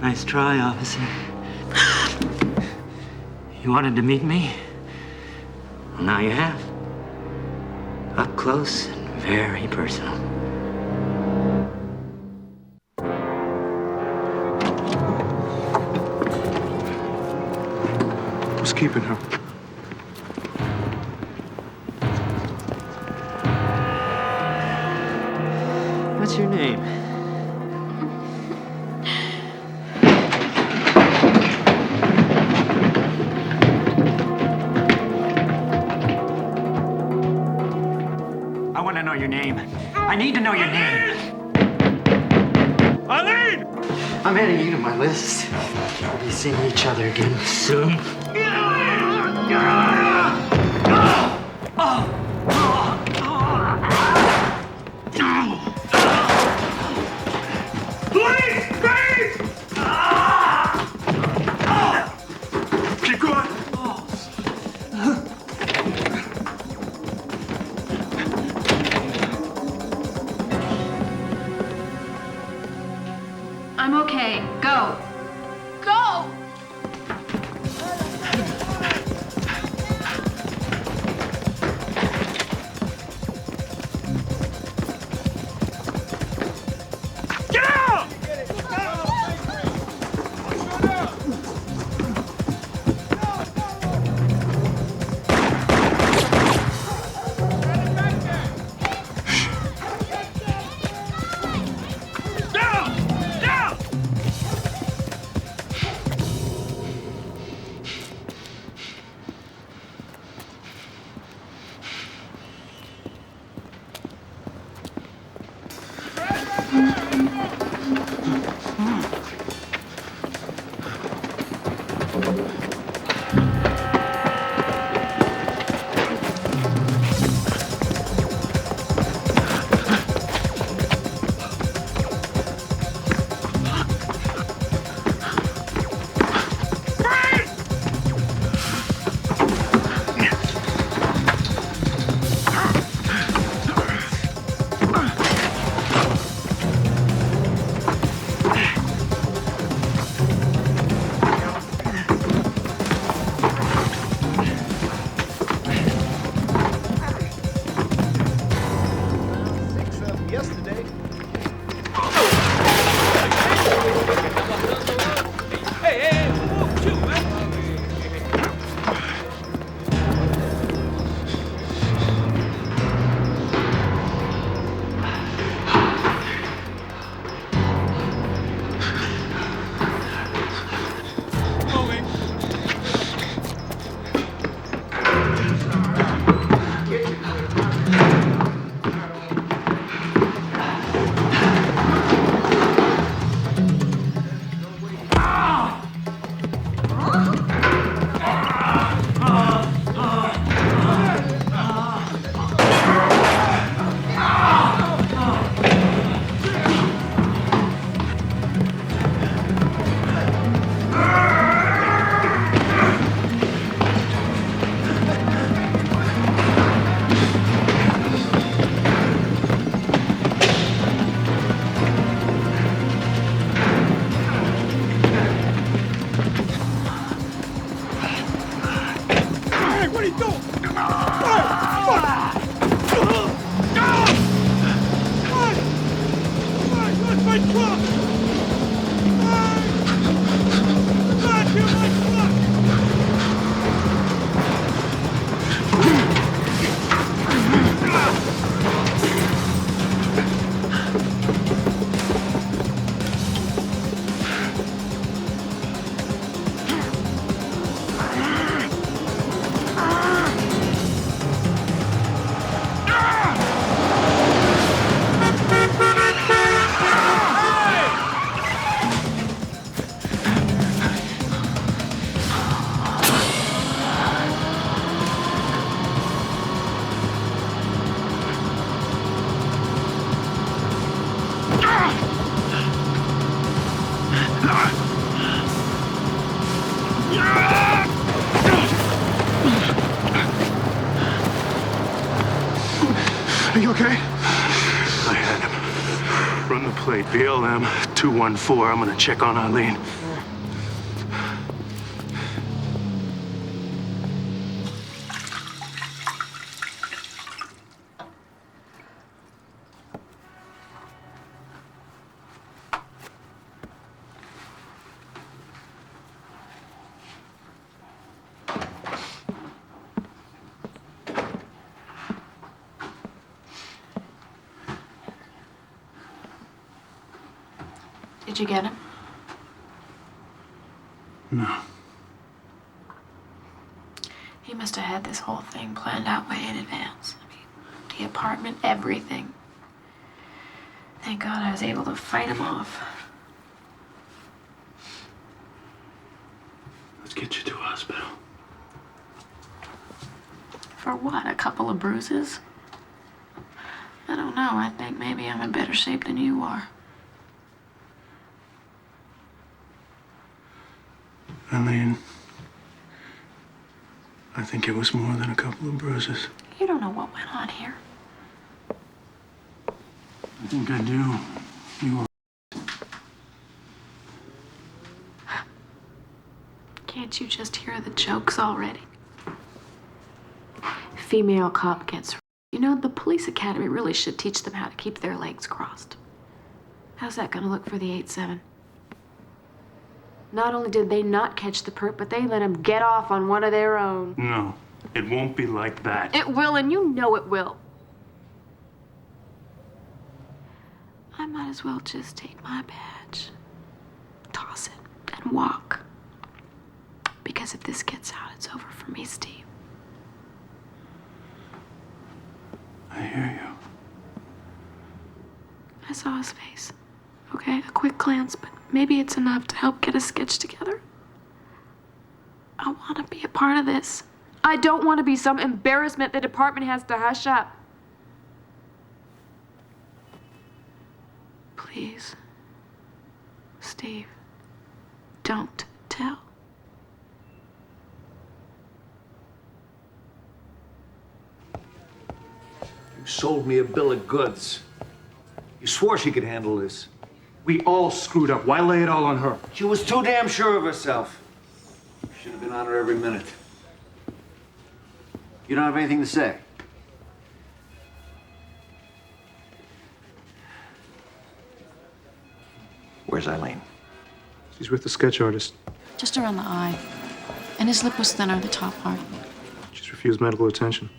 Nice try, officer. You wanted to meet me? Well, now you have. Up close and very personal. Who's keeping her? What's your name? I want to your name. I need to know your name. Eileen! I'm adding you to my list. We'll be seeing each other again soon. Please! Please! Keep going. I'm okay. Go. Go! Get out! Down! Down! Yesterday. Hey, hey, whoa, shoot, man. Hey, what are you doing? Where's my truck? God, you're my truck! Are you okay? I had him. Run the plate. BLM 214. I'm gonna check on Eileen. Did you get him? No. He must have had this whole thing planned out way in advance. I mean, the apartment, everything. Thank God I was able to fight him off. Let's get you to a hospital. For what, a couple of bruises? I don't know, I think maybe I'm in better shape than you are. Eileen, I think it was more than a couple of bruises. You don't know what went on here. I think I do. You were... Can't you just hear the jokes already? Female cop gets... You know, the police academy really should teach them how to keep their legs crossed. How's that gonna look for the 8-7? Not only did they not catch the perp, but they let him get off on one of their own. No, it won't be like that. It will, and you know it will. I might as well just take my badge, toss it, and walk. Because if this gets out, it's over for me, Steve. I hear you. I saw his face. Okay, a quick glance, but maybe it's enough to help get a sketch together. I want to be a part of this. I don't want to be some embarrassment the department has to hush up. Please, Steve, don't tell. You sold me a bill of goods. You swore she could handle this. We all screwed up. Why lay it all on her? She was too damn sure of herself. Should have been on her every minute. You don't have anything to say? Where's Eileen? She's with the sketch artist. Just around the eye. And his lip was thinner, the top part. She's refused medical attention.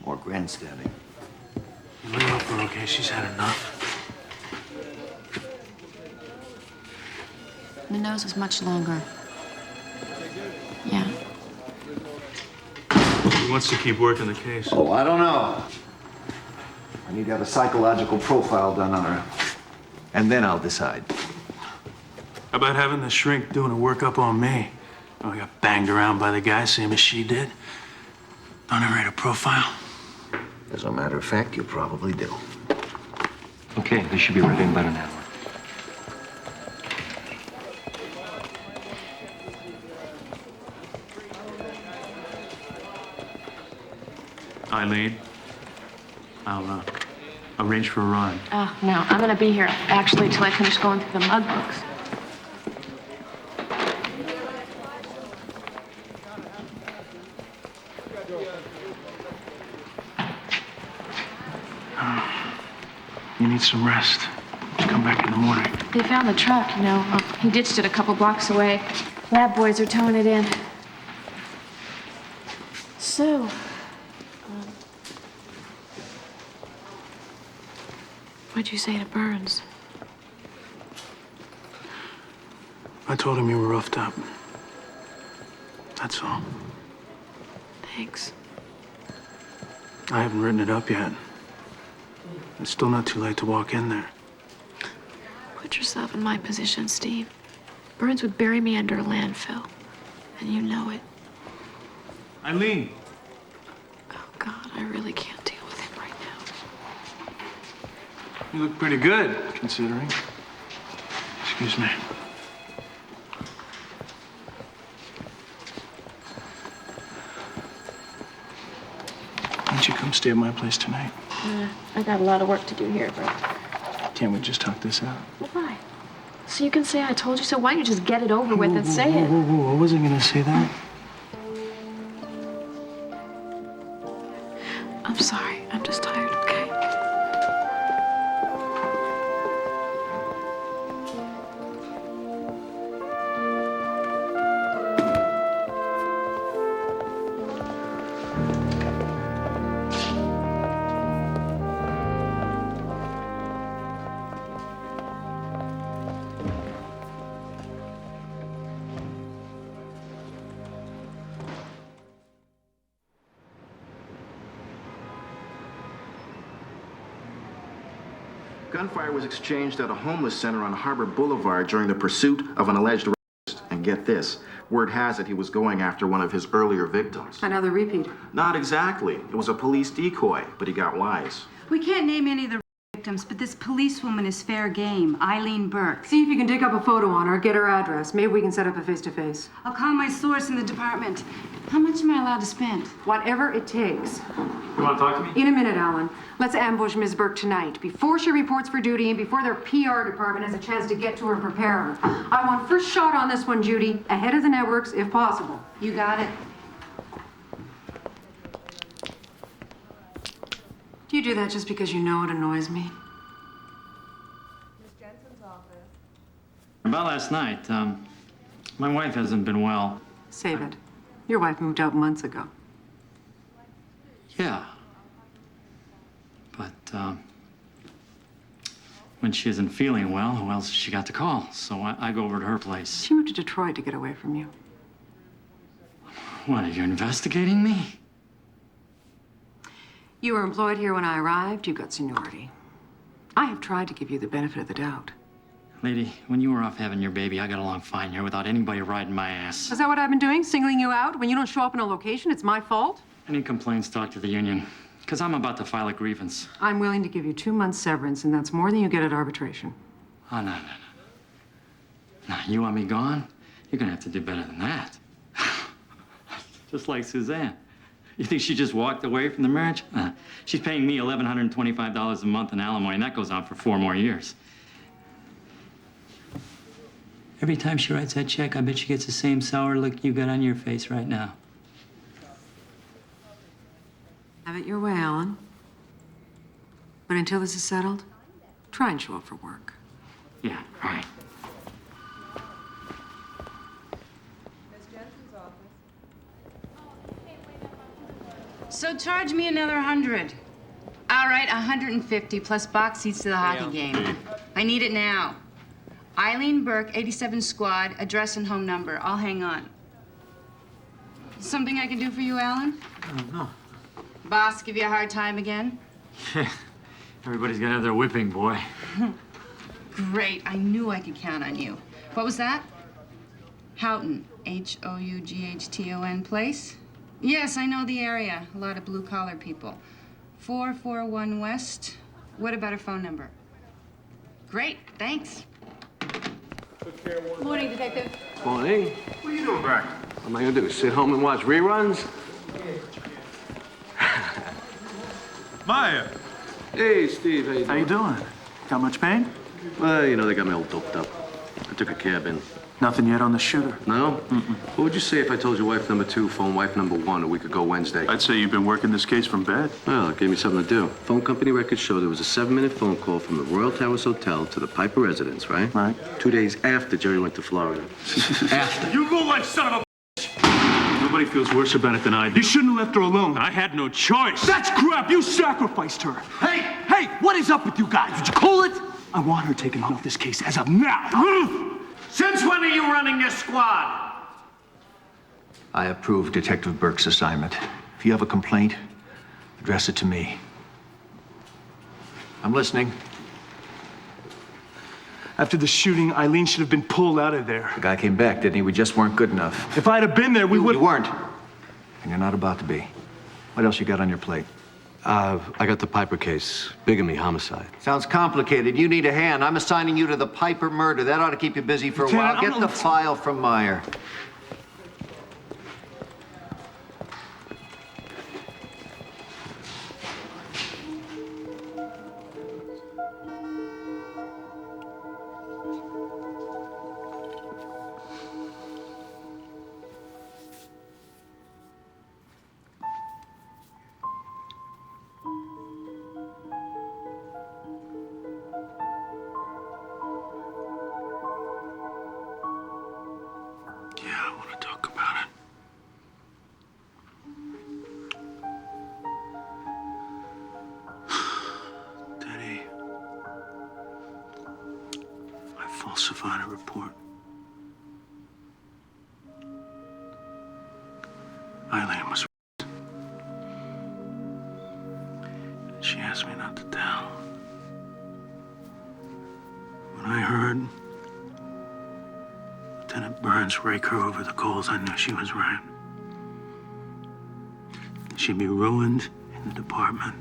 More grandstanding. You lay off her, okay? She's had enough. The nose is much longer. Yeah. He wants to keep working the case. Oh, I don't know. I need to have a psychological profile done on her. And then I'll decide. How about having the shrink doing a workup on me? Oh, I got banged around by the guy, same as she did. Don't ever write a profile. As a matter of fact, you probably do. Okay, they should be ready in about an hour. Eileen, I'll arrange for a ride. No, I'm gonna be here, actually, till I finish going through the mug books. You need some rest. Just come back in the morning. They found the truck, you know. He ditched it a couple blocks away. Lab boys are towing it in. So, what'd you say to Burns? I told him you were roughed up. That's all. Thanks. I haven't written it up yet. It's still not too late to walk in there. Put yourself in my position, Steve. Burns would bury me under a landfill. And you know it. Eileen! Oh, God, I really can't deal with him right now. You look pretty good, considering. Excuse me. Why don't you come stay at my place tonight? I got a lot of work to do here, but... Can't we just talk this out? Why? So you can say I told you so. Why don't you just get it over with and say it? Whoa, I wasn't gonna say that. I'm sorry. I'm just tired, okay? Gunfire was exchanged at a homeless center on Harbor Boulevard during the pursuit of an alleged rapist. And get this, word has it he was going after one of his earlier victims. Another repeat. Not exactly. It was a police decoy, but he got wise. We can't name any of the victims, but this policewoman is fair game, Eileen Burke. See if you can dig up a photo on her, get her address. Maybe we can set up a face-to-face. I'll call my source in the department. How much am I allowed to spend? Whatever it takes. You want to talk to me? In a minute, Alan. Let's ambush Ms. Burke tonight, before she reports for duty and before their PR department has a chance to get to her and prepare her. I want first shot on this one, Judy, ahead of the networks, if possible. You got it. Do you do that just because you know it annoys me? About last night, my wife hasn't been well. Save it. Your wife moved out months ago. Yeah. But, when she isn't feeling well, who else she got to call? So I go over to her place. She moved to Detroit to get away from you. What, are you investigating me? You were employed here when I arrived. You got seniority. I have tried to give you the benefit of the doubt. Lady, when you were off having your baby, I got along fine here without anybody riding my ass. Is that what I've been doing? Singling you out? When you don't show up in a location, it's my fault? Any complaints, talk to the union. Because I'm about to file a grievance. I'm willing to give you 2 months severance, and that's more than you get at arbitration. Oh, no. Now, you want me gone? You're gonna have to do better than that. Just like Suzanne. You think she just walked away from the marriage? She's paying me $1,125 a month in alimony, and that goes on for 4 more years. Every time she writes that check, I bet she gets the same sour look you got on your face right now. Have it your way, Alan. But until this is settled, try and show up for work. Yeah, right. So charge me another 100. All right, 150 plus box seats to the hockey game. I need it now. Eileen Burke, 87 Squad, address and home number. I'll hang on. Something I can do for you, Alan? I don't know. Boss give you a hard time again? Everybody's gonna have their whipping, boy. Great, I knew I could count on you. What was that? Houghton, Houghton place? Yes, I know the area. A lot of blue-collar people. 441 West. What about her phone number? Great, thanks. Morning, Detective. Morning. What are you doing back? What am I gonna do, sit home and watch reruns? Maya. Hey, Steve, how you doing? Got much pain? Well, you know, they got me all doped up. I took a cab in. Nothing yet on the shooter? No? What would you say if I told you wife number 2 phoned wife number 1 a week ago Wednesday? I'd say you've been working this case from bed. Well, it gave me something to do. Phone company records show there was a 7-minute phone call from the Royal Towers Hotel to the Piper residence, right? Right. 2 days after Jerry went to Florida. After. You go like son of a... Nobody feels worse about it than I do. You shouldn't have left her alone. I had no choice. That's crap! You sacrificed her! Hey, what is up with you guys? Did you call it? I want her taken off this case as of now. Since when are you running this squad? I approve Detective Burke's assignment. If you have a complaint, address it to me. I'm listening. After the shooting, Eileen should have been pulled out of there. The guy came back, didn't he? We just weren't good enough. If I'd have been there, we would... You weren't. And you're not about to be. What else you got on your plate? I got the Piper case. Bigamy, homicide. Sounds complicated. You need a hand. I'm assigning you to the Piper murder. That ought to keep you busy for a while. Get the file from Meyer. Falsified a report. Eileen was raped. She asked me not to tell. heard Lieutenant Burns rake her over the coals, I knew she was right. She'd be ruined in the department.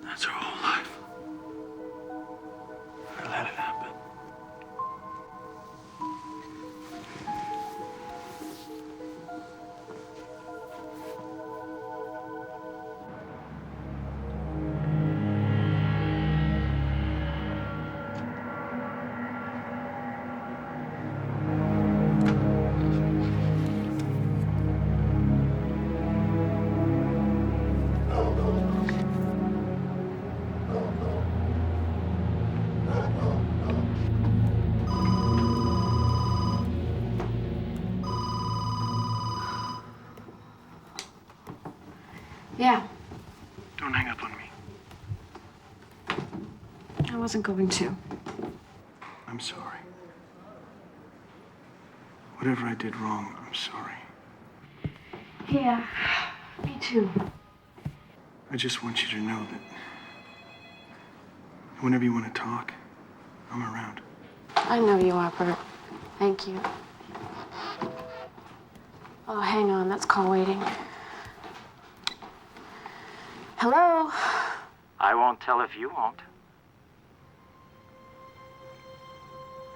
That's her whole life. I let it happen. Yeah, Don't hang up on me. I wasn't going to. I'm sorry. Whatever I did wrong, I'm sorry. Yeah, me too. I just want you to know that whenever you want to talk, I'm around. I know you are, Bert. Thank you. Oh, hang on, that's call waiting. Hello? I won't tell if you won't.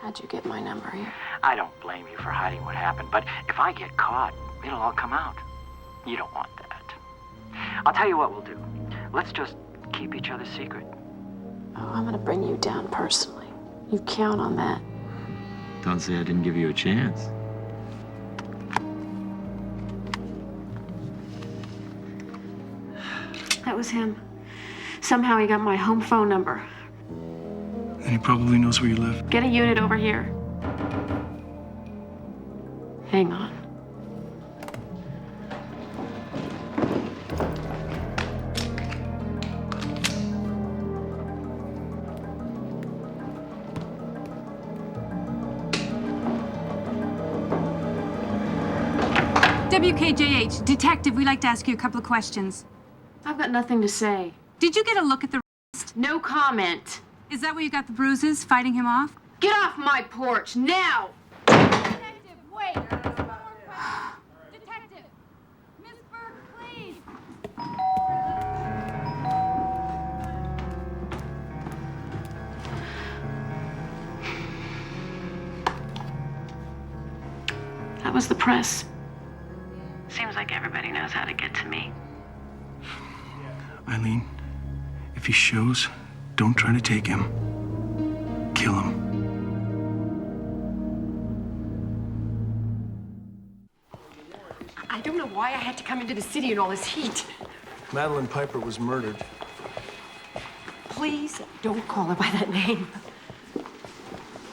How'd you get my number here? I don't blame you for hiding what happened, but if I get caught, it'll all come out. You don't want that. I'll tell you what we'll do. Let's just keep each other's secret. Oh, I'm gonna bring you down personally. You count on that. Don't say I didn't give you a chance. That was him. Somehow he got my home phone number. And he probably knows where you live. Get a unit over here. Hang on. WKJH, detective, we'd like to ask you a couple of questions. I've got nothing to say. Did you get a look at the wrist? No comment. Is that where you got the bruises, fighting him off? Get off my porch, now! Detective, wait! Detective! Miss Burke, please! That was the press. Seems like everybody knows how to get to me. Eileen, if he shows, don't try to take him. Kill him. I don't know why I had to come into the city in all this heat. Madeline Piper was murdered. Please don't call her by that name.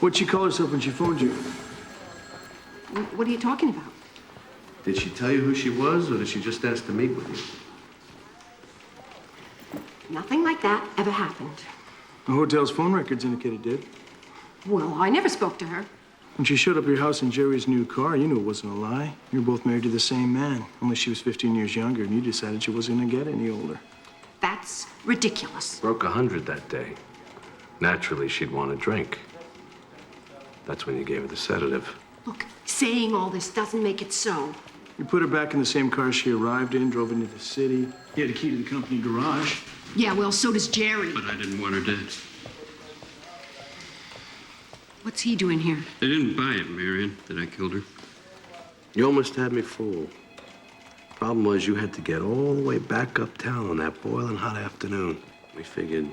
What'd she call herself when she phoned you? What are you talking about? Did she tell you who she was, or did she just ask to meet with you? Nothing like that ever happened. The hotel's phone records indicate it did. Well, I never spoke to her. When she showed up at your house in Jerry's new car, you knew it wasn't a lie. You were both married to the same man, only she was 15 years younger, and you decided she wasn't gonna get any older. That's ridiculous. Broke 100 that day. Naturally, she'd want a drink. That's when you gave her the sedative. Look, saying all this doesn't make it so. You put her back in the same car she arrived in, drove into the city. You had a key to the company garage. Yeah, well, so does Jerry. But I didn't want her dead. What's he doing here? They didn't buy it, Marion, that I killed her. You almost had me fooled. Problem was, you had to get all the way back uptown on that boiling hot afternoon. We figured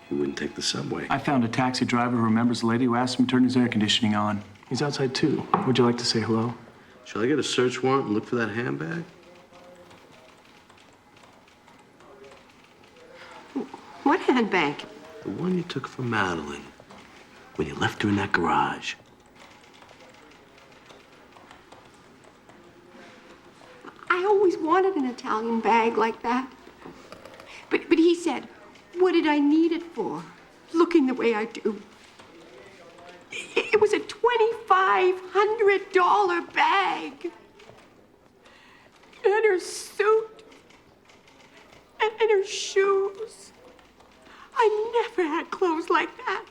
you wouldn't take the subway. I found a taxi driver who remembers a lady who asked him to turn his air conditioning on. He's outside, too. Would you like to say hello? Shall I get a search warrant and look for that handbag? What handbag? The one you took from Madeline when you left her in that garage. I always wanted an Italian bag like that. But he said, what did I need it for? Looking the way I do. It was a $2,500 bag. And her suit. And her shoes. I never had clothes like that.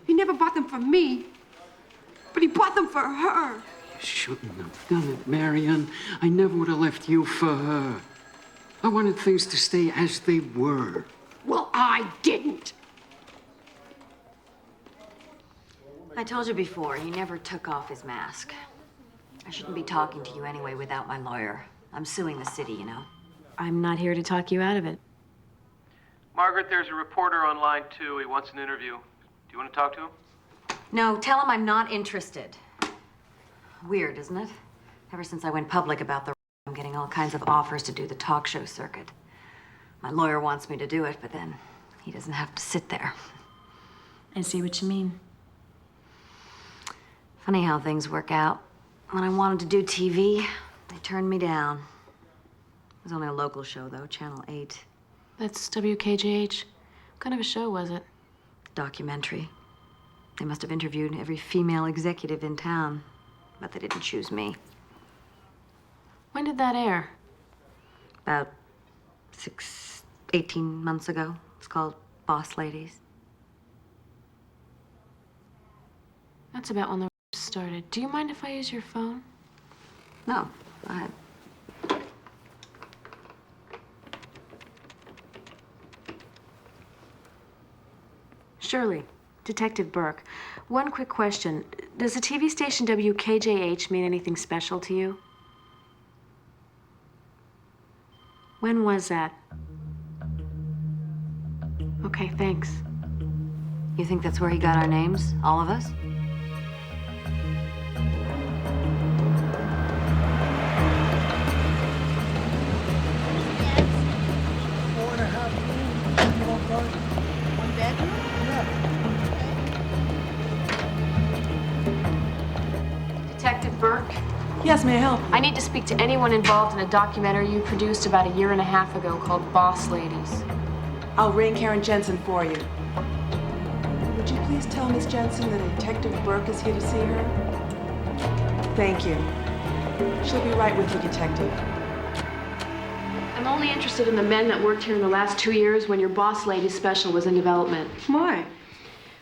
He never bought them for me, but he bought them for her. You shouldn't have done it, Marion. I never would have left you for her. I wanted things to stay as they were. Well, I didn't. I told you before, he never took off his mask. I shouldn't be talking to you anyway without my lawyer. I'm suing the city, you know. I'm not here to talk you out of it. Margaret, there's a reporter on line 2. He wants an interview. Do you want to talk to him? No, tell him I'm not interested. Weird, isn't it? Ever since I went public about the I'm getting all kinds of offers to do the talk show circuit. My lawyer wants me to do it, but then he doesn't have to sit there. I see what you mean. Funny how things work out. When I wanted to do TV, they turned me down. It was only a local show, though, Channel 8. That's WKJH. What kind of a show was it? Documentary. They must have interviewed every female executive in town, but they didn't choose me. When did that air? About 18 months ago. It's called Boss Ladies. That's about when the started. Do you mind if I use your phone? No, go ahead. Shirley, Detective Burke. One quick question. Does the TV station WKJH mean anything special to you? When was that? Okay, thanks. You think that's where he got our names? All of us? Detective Burke? Yes, may I help? I need to speak to anyone involved in a documentary you produced about a year and a half ago called Boss Ladies. I'll ring Karen Jensen for you. Would you please tell Miss Jensen that Detective Burke is here to see her? Thank you. She'll be right with you, Detective. I'm only interested in the men that worked here in the last 2 years when your Boss Ladies special was in development. Why?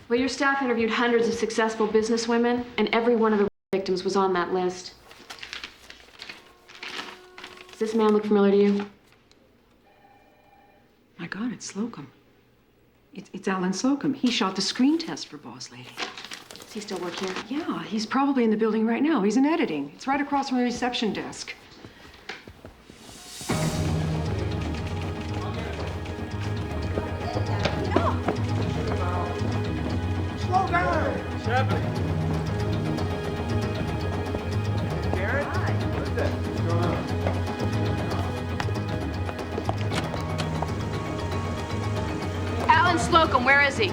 Well, your staff interviewed hundreds of successful businesswomen, and every one of the victims was on that list. Does this man look familiar to you? My God, it's Slocum. It's Alan Slocum. He shot the screen test for Boss Lady. Does he still work here? Yeah, he's probably in the building right now. He's in editing. It's right across from the reception desk. Slow down! What's happening? Karen? What is that? What's going on? Alan Slocum, where is he?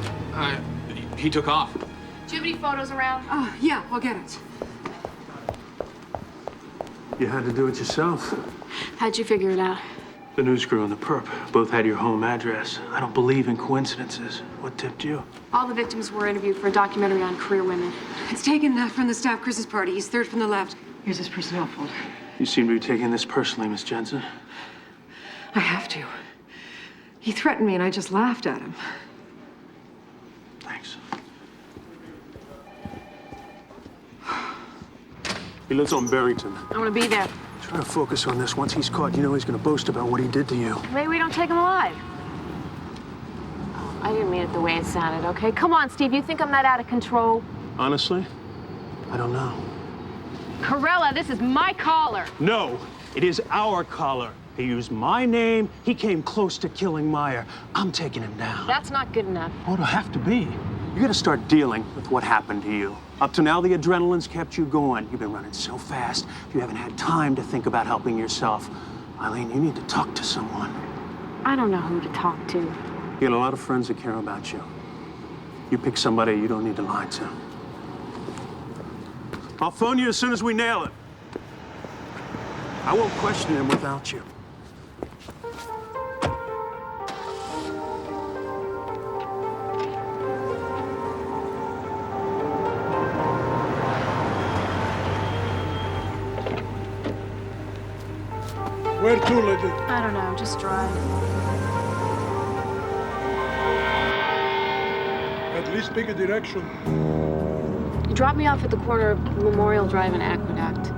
He took off. Do you have any photos around? Oh, yeah, we'll get it. You had to do it yourself. How'd you figure it out? The news crew and the perp both had your home address. I don't believe in coincidences. What tipped you? All the victims were interviewed for a documentary on career women. It's taken from the staff Chris's party. He's third from the left. Here's his personnel folder. You seem to be taking this personally, Miss Jensen. I have to. He threatened me and I just laughed at him. Thanks. He lives on Barrington. I want to be there. Try to focus on this. Once he's caught, you know he's going to boast about what he did to you. Maybe we don't take him alive. Oh, I didn't mean it the way it sounded, okay? Come on, Steve. You think I'm that out of control? Honestly, I don't know. Corella, this is my collar. No, it is our collar. He used my name. He came close to killing Meyer. I'm taking him down. That's not good enough. Oh, it'll have to be. You got to start dealing with what happened to you. Up to now, the adrenaline's kept you going. You've been running so fast, you haven't had time to think about helping yourself. Eileen, you need to talk to someone. I don't know who to talk to. You got a lot of friends that care about you. You pick somebody you don't need to lie to. I'll phone you as soon as we nail it. I won't question him without you. Where to, lady? I don't know. Just drive. Please pick a direction. You dropped me off at the corner of Memorial Drive and Aqueduct.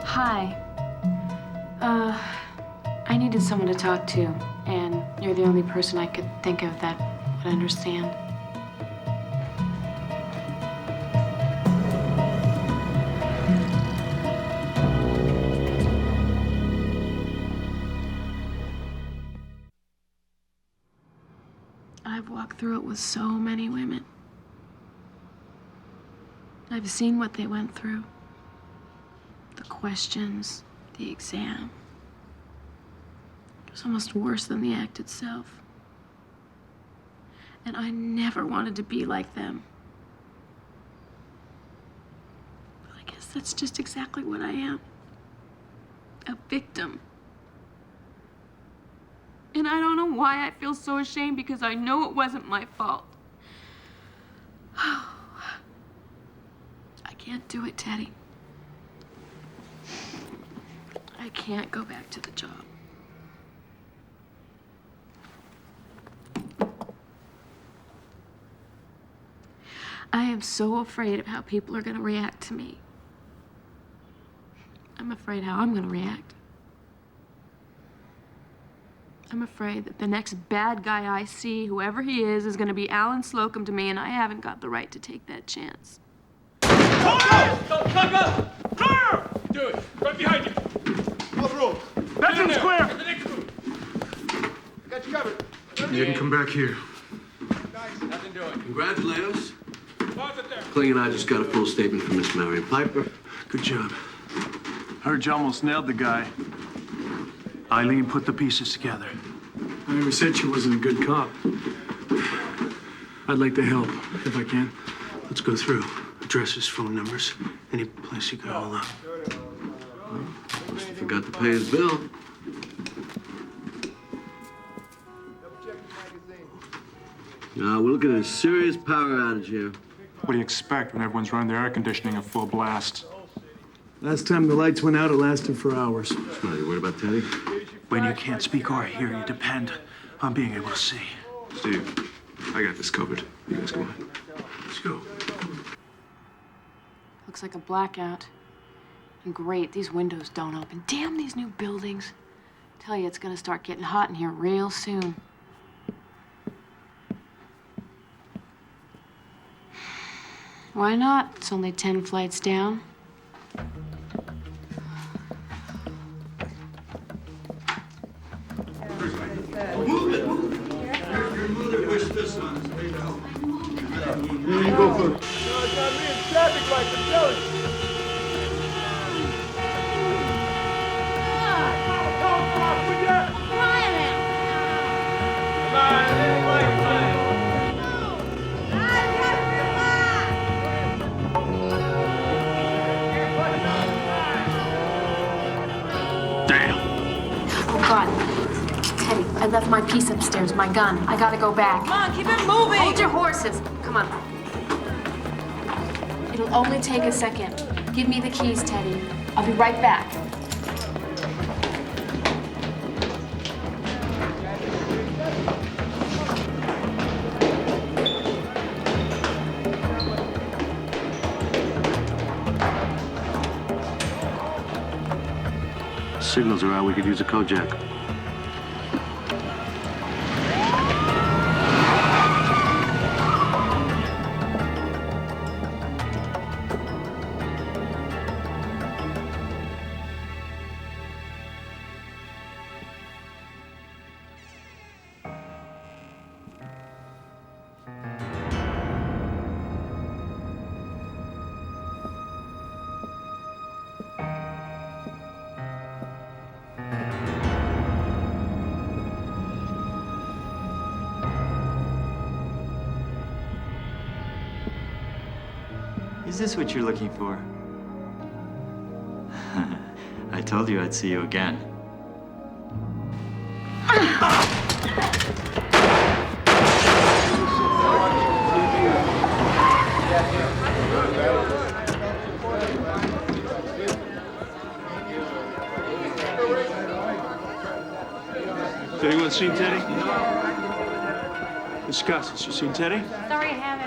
Hi. I needed someone to talk to, and you're the only person I could think of that would understand. I've walked through it with so many women. I've seen what they went through. The questions, the exam. It was almost worse than the act itself. And I never wanted to be like them. But I guess that's just exactly what I am. A victim. And I don't know why I feel so ashamed, because I know it wasn't my fault. I can't do it, Teddy. I can't go back to the job. I am so afraid of how people are going to react to me. I'm afraid how I'm going to react. I'm afraid that the next bad guy I see, whoever he is going to be Alan Slocum to me, and I haven't got the right to take that chance. Do it. Right behind you. What room? That's in square. The next room. Got you covered. You can come back here. Nothing doing. Congratulate us. Pause it there. Kling and I just got a full statement from Miss Marion Piper. Good job. Heard you almost nailed the guy. Eileen put the pieces together. I never said she wasn't a good cop. I'd like to help, if I can. Let's go through. Addresses, phone numbers, any place you can hold up. Must have forgot to pay his bill. We're looking at a serious power outage here. What do you expect when everyone's running their air conditioning at full blast? Last time the lights went out, it lasted for hours. Are you worried about Teddy? When you can't speak or hear, you depend on being able to see. Steve, I got this covered. You guys go on. Let's go. Looks like a blackout. And great, these windows don't open. Damn these new buildings. Tell you, it's gonna start getting hot in here real soon. Why not? It's only 10 flights down. Move it. Move it. Push this on. You go first. No, it's not me. It's traffic lights. I'm telling you. I left my piece upstairs, my gun. I gotta go back. Come on, keep it moving. Hold your horses. Come on. It'll only take a second. Give me the keys, Teddy. I'll be right back. Signals are out. We could use a Kojak. Is this what you're looking for? I told you I'd see you again. Has anyone seen Teddy? Discuss. Has you seen Teddy? Sorry, I haven't.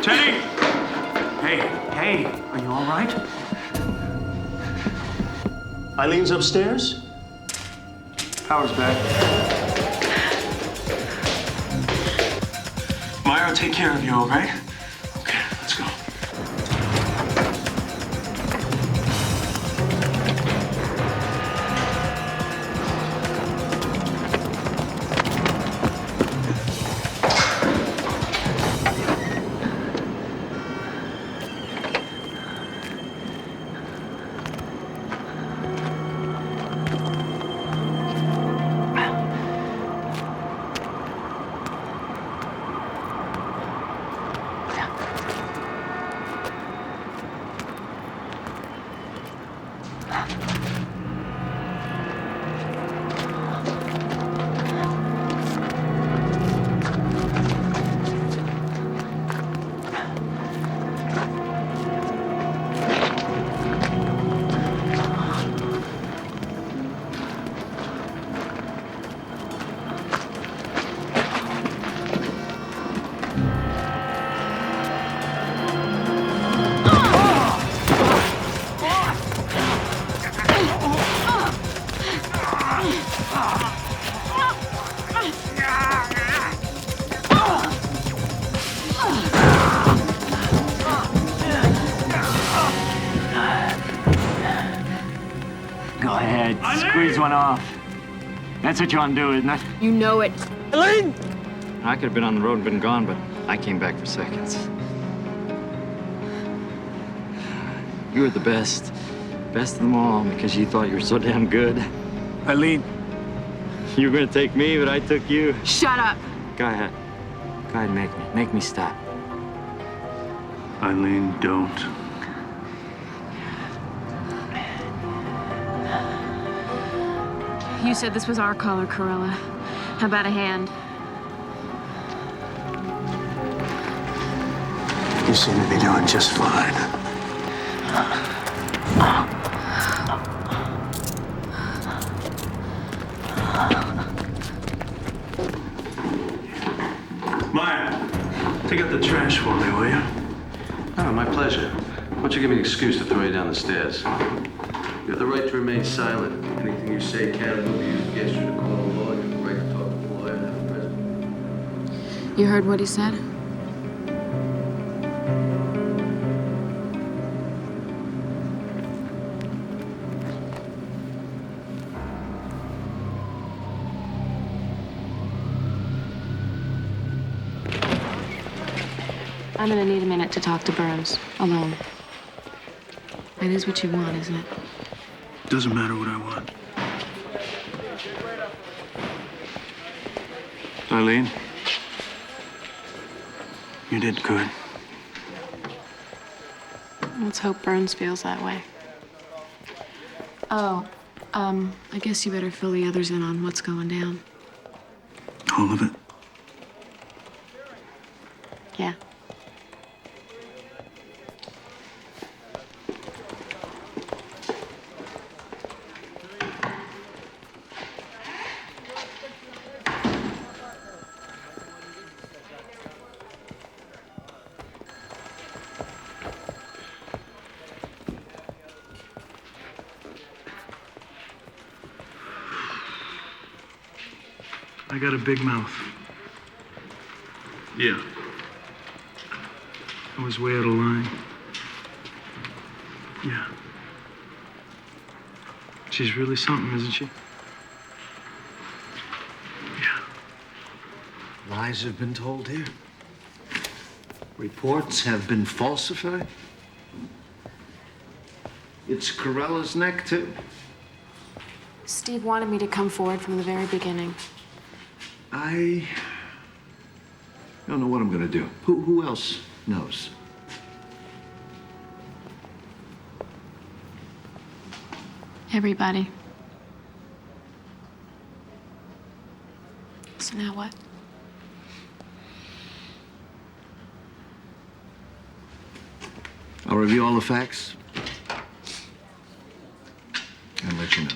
Teddy! Hey, are you all right? Eileen's upstairs? Power's back. Myra will take care of you, all right? Okay, let's go. Go ahead, squeeze one off. That's what you want to do, isn't it? You know it. Eileen! I could have been on the road and been gone, but I came back for seconds. You were the best. Best of them all, because you thought you were so damn good. Eileen. You were gonna take me, but I took you. Shut up. Go ahead. Go ahead, make me stop. Eileen, don't. You said this was our color, Corella. How about a hand? You seem to be doing just fine. Maya, take out the trash for me, will you? Oh, my pleasure. Why don't you give me an excuse to throw you down the stairs? You have the right to remain silent. Anything you say can and will be used against you to call a lawyer. You have the right to talk to a lawyer and have a president. You heard what he said? I'm gonna need a minute to talk to Burns, alone. That is what you want, isn't it? Doesn't matter what I want. Eileen, you did good. Let's hope Burns feels that way. Oh, I guess you better fill the others in on what's going down. All of it? Yeah. I got a big mouth. Yeah. I was way out of line. Yeah. She's really something, isn't she? Yeah. Lies have been told here. Reports have been falsified. It's Corella's neck, too. Steve wanted me to come forward from the very beginning. I don't know what I'm gonna do. Who else knows? Everybody. So now what? I'll review all the facts and let you know.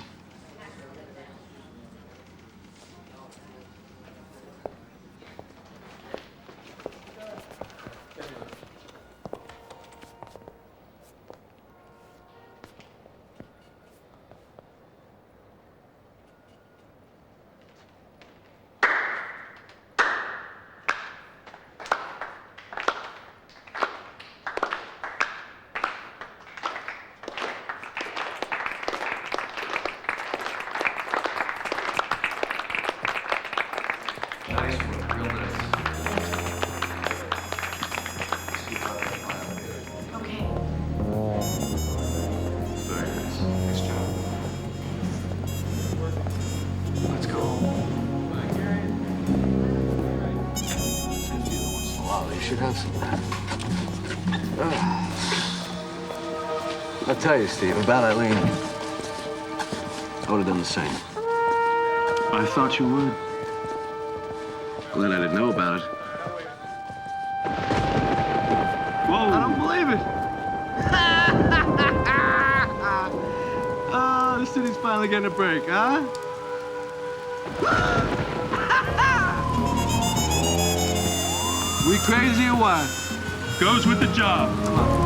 Okay. Very nice. Nice job. Let's go. Wow, they should have some. I'll tell you, Steve, about Eileen. I would have done the same. I thought you would. Glad I didn't know about it. Whoa. I don't believe it. Oh, the city's finally getting a break, huh? We crazy or what? Goes with the job. Come on.